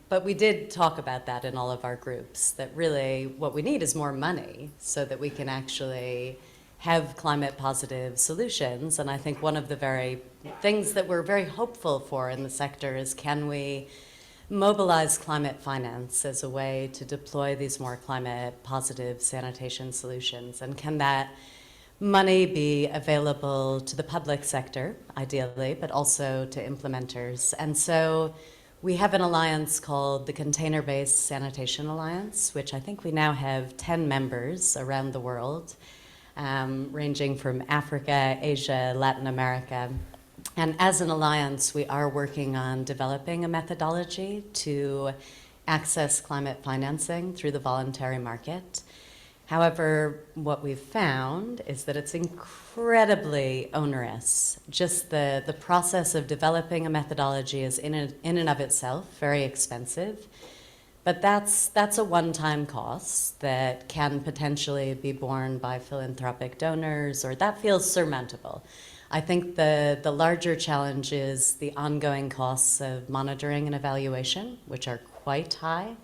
But we did talk about that in all of our groups, that really what we need is more money so that we can actually have climate positive solutions. And I think one of the very things that we're very hopeful for in the sector is, can we mobilize climate finance as a way to deploy these more climate positive sanitation solutions? And can that money be available to the public sector, ideally, but also to implementers? And so we have an alliance called the Container-Based Sanitation Alliance, which I think we now have 10 members around the world, ranging from Africa, Asia, Latin America. And as an alliance, we are working on developing a methodology to access climate financing through the voluntary market. However, what we've found is that it's incredibly onerous. Just the process of developing a methodology is in and of itself very expensive. But that's a one-time cost that can potentially be borne by philanthropic donors, or that feels surmountable. I think the larger challenge is the ongoing costs of monitoring and evaluation, which are quite high.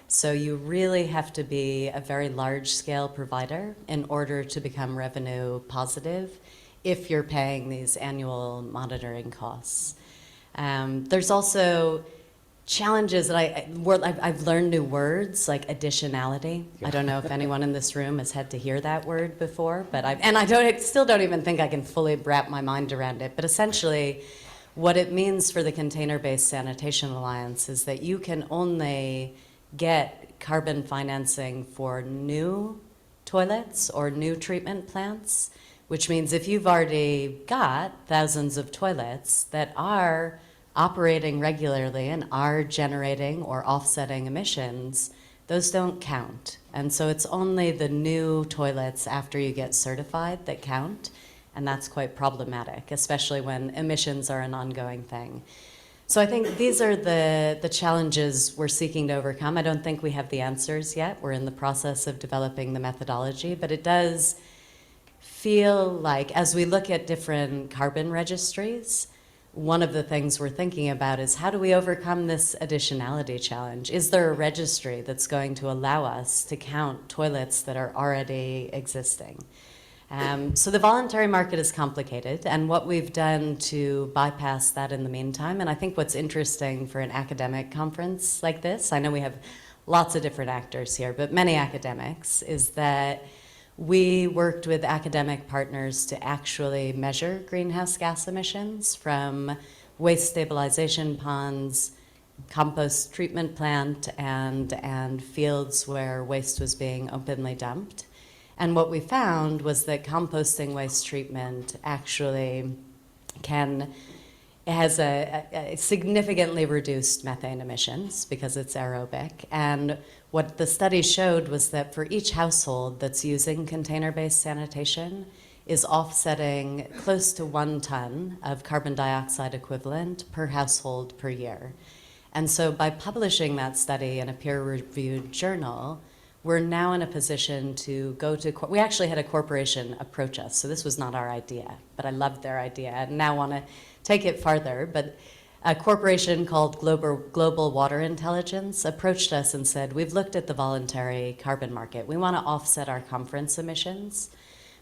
So you really have to be a very large-scale provider in order to become revenue positive if you're paying these annual monitoring costs. There's also challenges that I've learned new words like additionality. I don't know if anyone in this room has had to hear that word before, but I still don't even think I can fully wrap my mind around it. But essentially, what it means for the Container-Based Sanitation Alliance is that you can only get carbon financing for new toilets or new treatment plants, which means if you've already got thousands of toilets that are operating regularly and are generating or offsetting emissions, those don't count. And so it's only the new toilets after you get certified that count, and that's quite problematic, especially when emissions are an ongoing thing. So I think these are the challenges we're seeking to overcome. I don't think we have the answers yet. We're in the process of developing the methodology, but it does feel like, as we look at different carbon registries, one of the things we're thinking about is, how do we overcome this additionality challenge? Is there a registry that's going to allow us to count toilets that are already existing? So the voluntary market is complicated, and what we've done to bypass that in the meantime, and I think what's interesting for an academic conference like this, I know we have lots of different actors here, but many academics, is that we worked with academic partners to actually measure greenhouse gas emissions from waste stabilization ponds, compost treatment plant, and fields where waste was being openly dumped. And what we found was that composting waste treatment actually has a significantly reduced methane emissions because it's aerobic. And what the study showed was that for each household that's using container-based sanitation is offsetting close to 1 ton of carbon dioxide equivalent per household per year. And so by publishing that study in a peer-reviewed journal, we're now in a position to go to, we actually had a corporation approach us, so this was not our idea, but I loved their idea and now want to take it farther. But a corporation called Global Water Intelligence approached us and said, we've looked at the voluntary carbon market. We want to offset our conference emissions,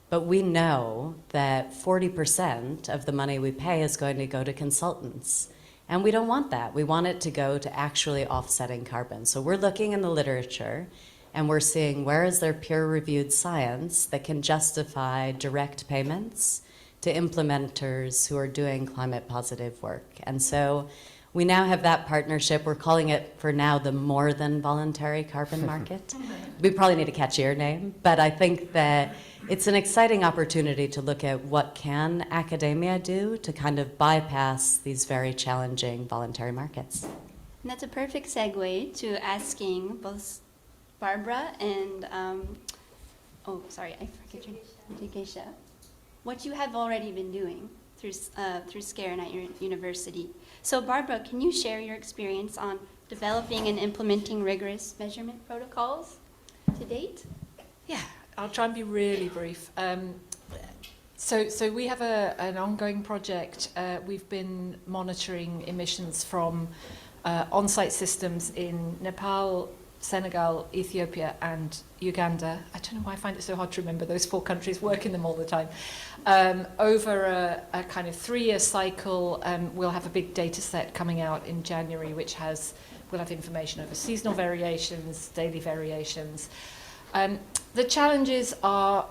but we know that 40% of the money we pay is going to go to consultants. And we don't want that. We want it to go to actually offsetting carbon. So we're looking in the literature and we're seeing where is there peer-reviewed science that can justify direct payments to implementers who are doing climate positive work. And so we now have that partnership. We're calling it for now the more than voluntary carbon market. We probably need a catchier name, but I think that it's an exciting opportunity to look at what can academia do to kind of bypass these very challenging voluntary markets. And that's a perfect segue to asking both Barbara and, oh, sorry, I forget your name, Geisha, what you have already been doing through SCARE at your university. So Barbara, can you share your experience on developing and implementing rigorous measurement protocols to date? Yeah, I'll try and be really brief. So we have an ongoing project. We've been monitoring emissions from on-site systems in Nepal, Senegal, Ethiopia, and Uganda. I don't know why I find it so hard to remember those 4 countries, work in them all the time. Over a kind of 3-year cycle, we'll have a big data set coming out in January, which we'll have information over seasonal variations, daily variations. The challenges are,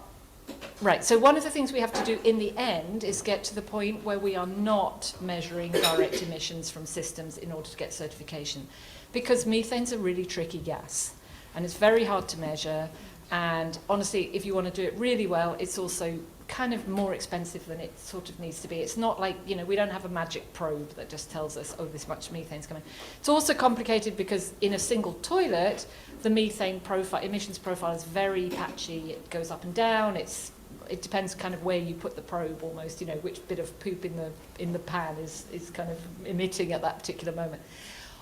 right, so one of the things we have to do in the end is get to the point where we are not measuring direct emissions from systems in order to get certification. Because methane's a really tricky gas, and it's very hard to measure, and honestly, if you want to do it really well, it's also kind of more expensive than it sort of needs to be. It's not like, we don't have a magic probe that just tells us, oh, this much methane's coming. It's also complicated because in a single toilet, the methane profile, emissions profile is very patchy. It goes up and down. It depends kind of where you put the probe almost, which bit of poop in the pan is kind of emitting at that particular moment.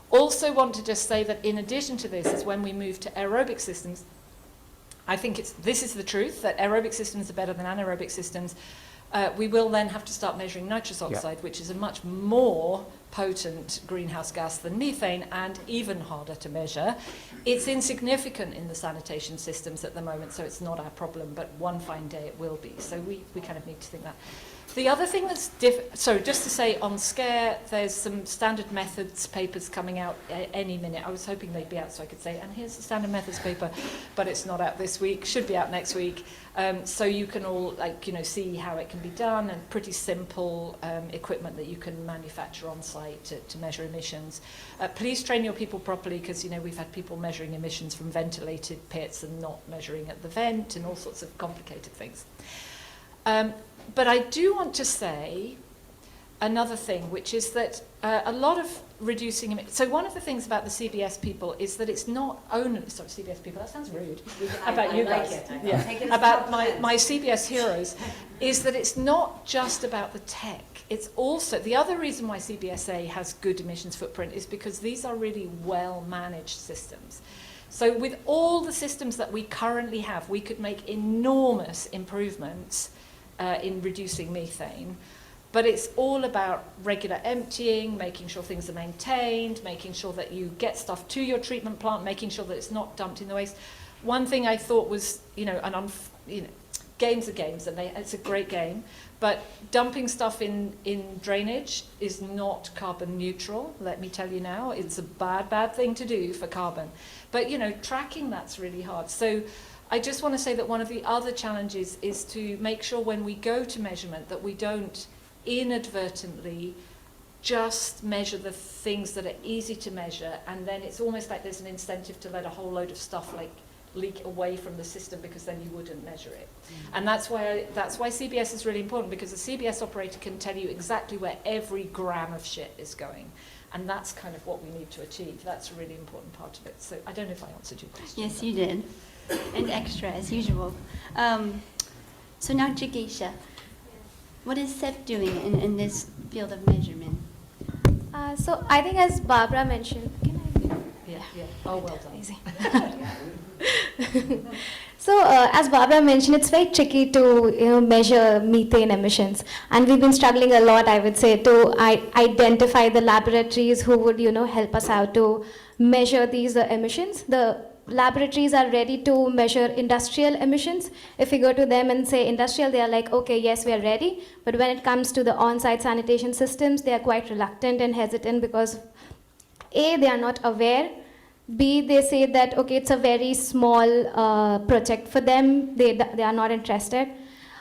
Also want to just say that in addition to this is when we move to aerobic systems, I think this is the truth, that aerobic systems are better than anaerobic systems. We will then have to start measuring nitrous oxide, which is a much more potent greenhouse gas than methane and even harder to measure. It's insignificant in the sanitation systems at the moment, so it's not our problem, but one fine day it will be. So we kind of need to think that. The other thing that's so just to say on SCARE, there's some standard methods papers coming out any minute. I was hoping they'd be out so I could say, and here's the standard methods paper, but it's not out this week, should be out next week. So you can all see how it can be done, and pretty simple equipment that you can manufacture on site to measure emissions. Please train your people properly, because we've had people measuring emissions from ventilated pits and not measuring at the vent and all sorts of complicated things. But I do want to say another thing, which is that a lot of reducing... So one of the things about the CBS people is that it's not only... Sorry, CBS people, that sounds rude. About you guys. About my CBS heroes, is that it's not just about the tech. It's also... The other reason why CBSA has good emissions footprint is because these are really well-managed systems. So with all the systems that we currently have, we could make enormous improvements in reducing methane, but it's all about regular emptying, making sure things are maintained, making sure that you get stuff to your treatment plant, making sure that it's not dumped in the waste. One thing I thought was, games are games, and it's a great game, but dumping stuff in drainage is not carbon neutral, let me tell you now. It's a bad thing to do for carbon. But, tracking that's really hard. So I just want to say that one of the other challenges is to make sure when we go to measurement that we don't inadvertently just measure the things that are easy to measure, and then it's almost like there's an incentive to let a whole load of stuff leak away from the system, because then you wouldn't measure it. And that's why CBS is really important, because a CBS operator can tell you exactly where every gram of shit is going. And that's kind of what we need to achieve. That's a really important part of it. So I don't know if I answered your question. Yes, you did. And extra, as usual. So now, Jigisha, what is CEPT doing in this field of measurement? So I think, as Barbara mentioned, can I? Yeah. Oh, well done. Easy. So as Barbara mentioned, it's very tricky to measure methane emissions, and we've been struggling a lot, I would say, to identify the laboratories who would help us out to measure these emissions. The laboratories are ready to measure industrial emissions. If we go to them and say industrial, they are like, okay, yes, we are ready. But when it comes to the on-site sanitation systems, they are quite reluctant and hesitant because A, they are not aware. B, they say that, okay, it's a very small project for them. They are not interested.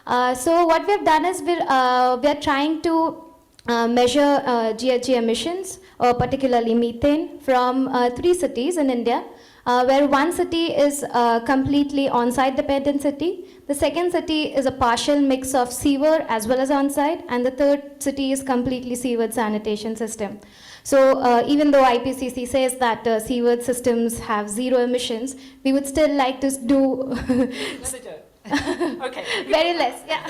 So what we've done is we're trying to measure GHG emissions, particularly methane, from 3 cities in India. Where one city is completely on-site dependent city. The second city is a partial mix of sewer as well as on-site, and the third city is completely sewer sanitation system. So even though IPCC says that sewer systems have 0 emissions, we would still like to do Okay. very less. Yeah.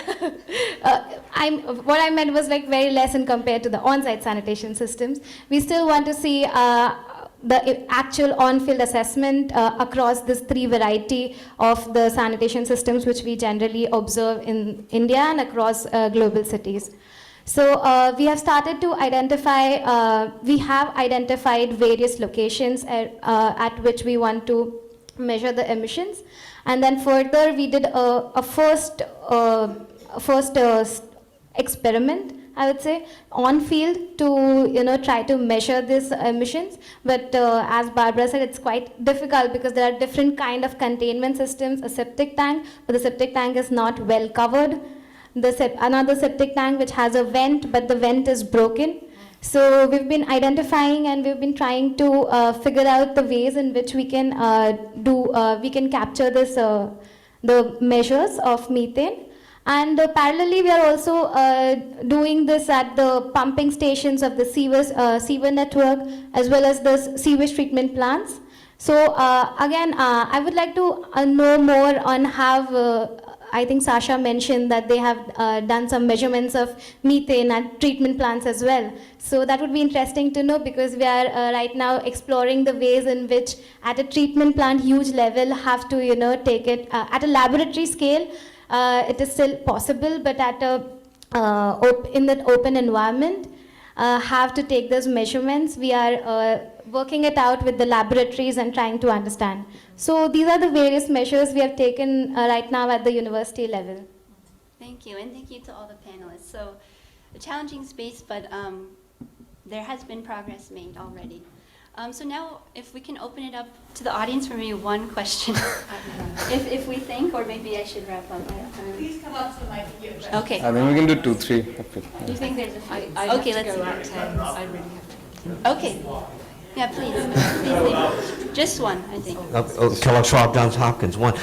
What I meant was very less in compared to the on-site sanitation systems. We still want to see the actual on-field assessment across this 3 variety of the sanitation systems which we generally observe in India and across global cities. So we have started to identify, we have identified various locations at which we want to measure the emissions. And then further, we did a first experiment, I would say, on field to try to measure these emissions. But as Barbara said, it's quite difficult because there are different kind of containment systems. A septic tank, but the septic tank is not well covered. Another septic tank which has a vent, but the vent is broken. So we've been identifying and we've been trying to figure out the ways in which we can we can capture this the measures of methane. And parallelly, we are also doing this at the pumping stations of the sewer network, as well as the sewage treatment plants. So again, I would like to know more on how, I think Sasha mentioned that they have done some measurements of methane at treatment plants as well. So that would be interesting to know, because we are right now exploring the ways in which at a treatment plant huge level have to take it at a laboratory scale. It is still possible, but at in that open environment, have to take those measurements. We are working it out with the laboratories and trying to understand. So these are the various measures we have taken right now at the university level. Thank you, and thank you to all the panelists. So a challenging space, but there has been progress made already. So now, if we can open it up to the audience for maybe one question, if we think, or maybe I should wrap up. Please come up to the mic and give questions. Okay. I mean, we can do 2, 3. Do you think there's a few? Okay, let's go see. at 10. I really have to. Okay. Yeah, please. Please leave. Just one, I think. Kellogg Schwab, Johns Hopkins, one.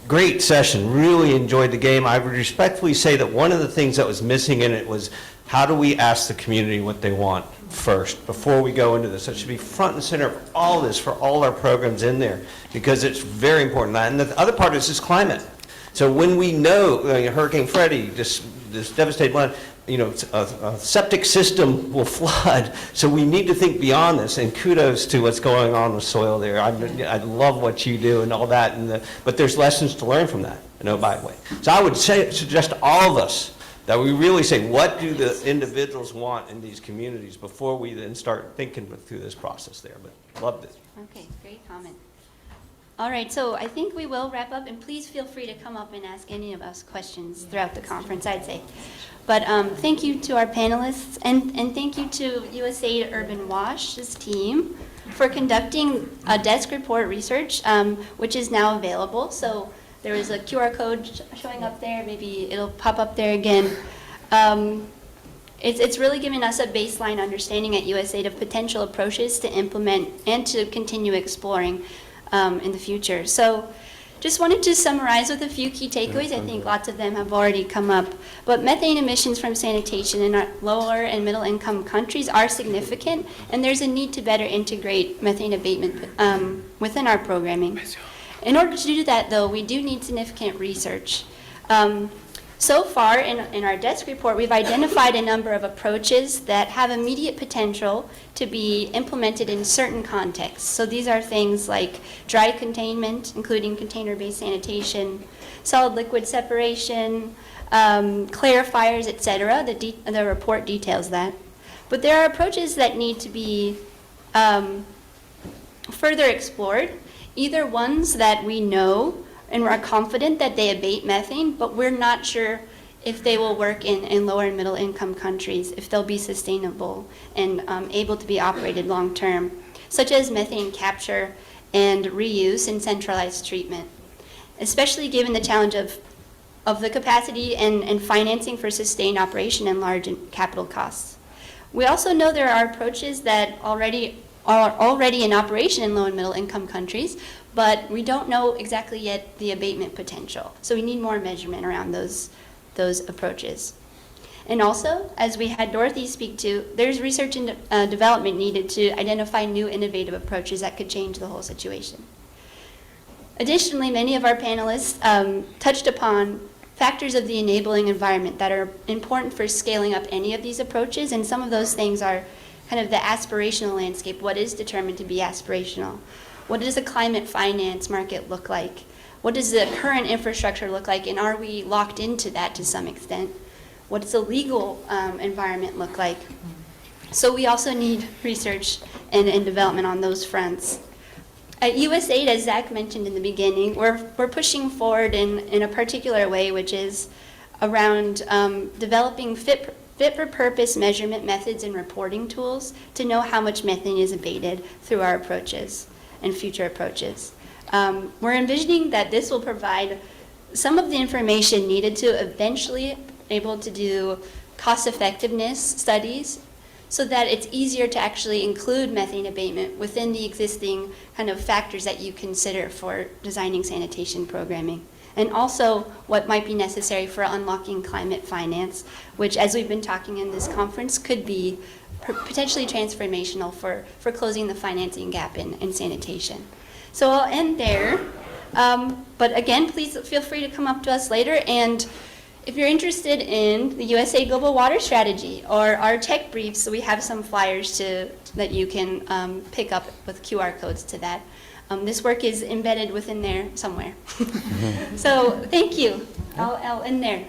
Great session, really enjoyed the game. I would respectfully say that one of the things that was missing in it was, how do we ask the community what they want first before we go into this? It should be front and center of all this for all our programs in there, because it's very important. And the other part is climate. So when we know Hurricane Freddie, this devastating land, a septic system will flood. So we need to think beyond this, and kudos to what's going on with soil there. I love what you do and all that, but there's lessons to learn from that, by the way. So I would suggest to all of us that we really say, what do the individuals want in these communities before we then start thinking through this process there. But loved it. Okay, great comment. All right, so I think we will wrap up, and please feel free to come up and ask any of us questions throughout the conference, I'd say. But thank you to our panelists, and thank you to USAID Urban WASH's team for conducting a desk report research, which is now available. So there is a QR code showing up there. Maybe it'll pop up there again. It's really given us a baseline understanding at USAID of potential approaches to implement and to continue exploring in the future. So just wanted to summarize with a few key takeaways. I think lots of them have already come up. But methane emissions from sanitation in our lower and middle income countries are significant, and there's a need to better integrate methane abatement within our programming. In order to do that, though, we do need significant research. So far, in our desk report, we've identified a number of approaches that have immediate potential to be implemented in certain contexts. So these are things like dry containment, including container-based sanitation, solid-liquid separation, clarifiers, etc. The report details that. But there are approaches that need to be further explored, either ones that we know and we're confident that they abate methane, but we're not sure if they will work in lower and middle income countries, if they'll be sustainable and able to be operated long term, such as methane capture and reuse and centralized treatment, especially given the challenge of the capacity and financing for sustained operation and large capital costs. We also know there are approaches that are already in operation in low and middle income countries, but we don't know exactly yet the abatement potential. So we need more measurement around those approaches. And also, as we had Dorothy speak to, there's research and development needed to identify new innovative approaches that could change the whole situation. Additionally, many of our panelists touched upon factors of the enabling environment that are important for scaling up any of these approaches, and some of those things are kind of the aspirational landscape. What is determined to be aspirational? What does a climate finance market look like? What does the current infrastructure look like, and are we locked into that to some extent? what does a legal environment look like? So we also need research and development on those fronts. At USAID, as Zach mentioned in the beginning, we're pushing forward in a particular way, which is around developing fit-for-purpose measurement methods and reporting tools to know how much methane is abated through our approaches and future approaches. We're envisioning that this will provide some of the information needed to eventually be able to do cost-effectiveness studies so that it's easier to actually include methane abatement within the existing kind of factors that you consider for designing sanitation programming. And also what might be necessary for unlocking climate finance, which, as we've been talking in this conference, could be potentially transformational for closing the financing gap in sanitation. So I'll end there. But again, please feel free to come up to us later. And if you're interested in the USAID Global Water Strategy or our tech briefs, we have some flyers that you can pick up with QR codes to that. This work is embedded within there somewhere. So thank you. I'll end there.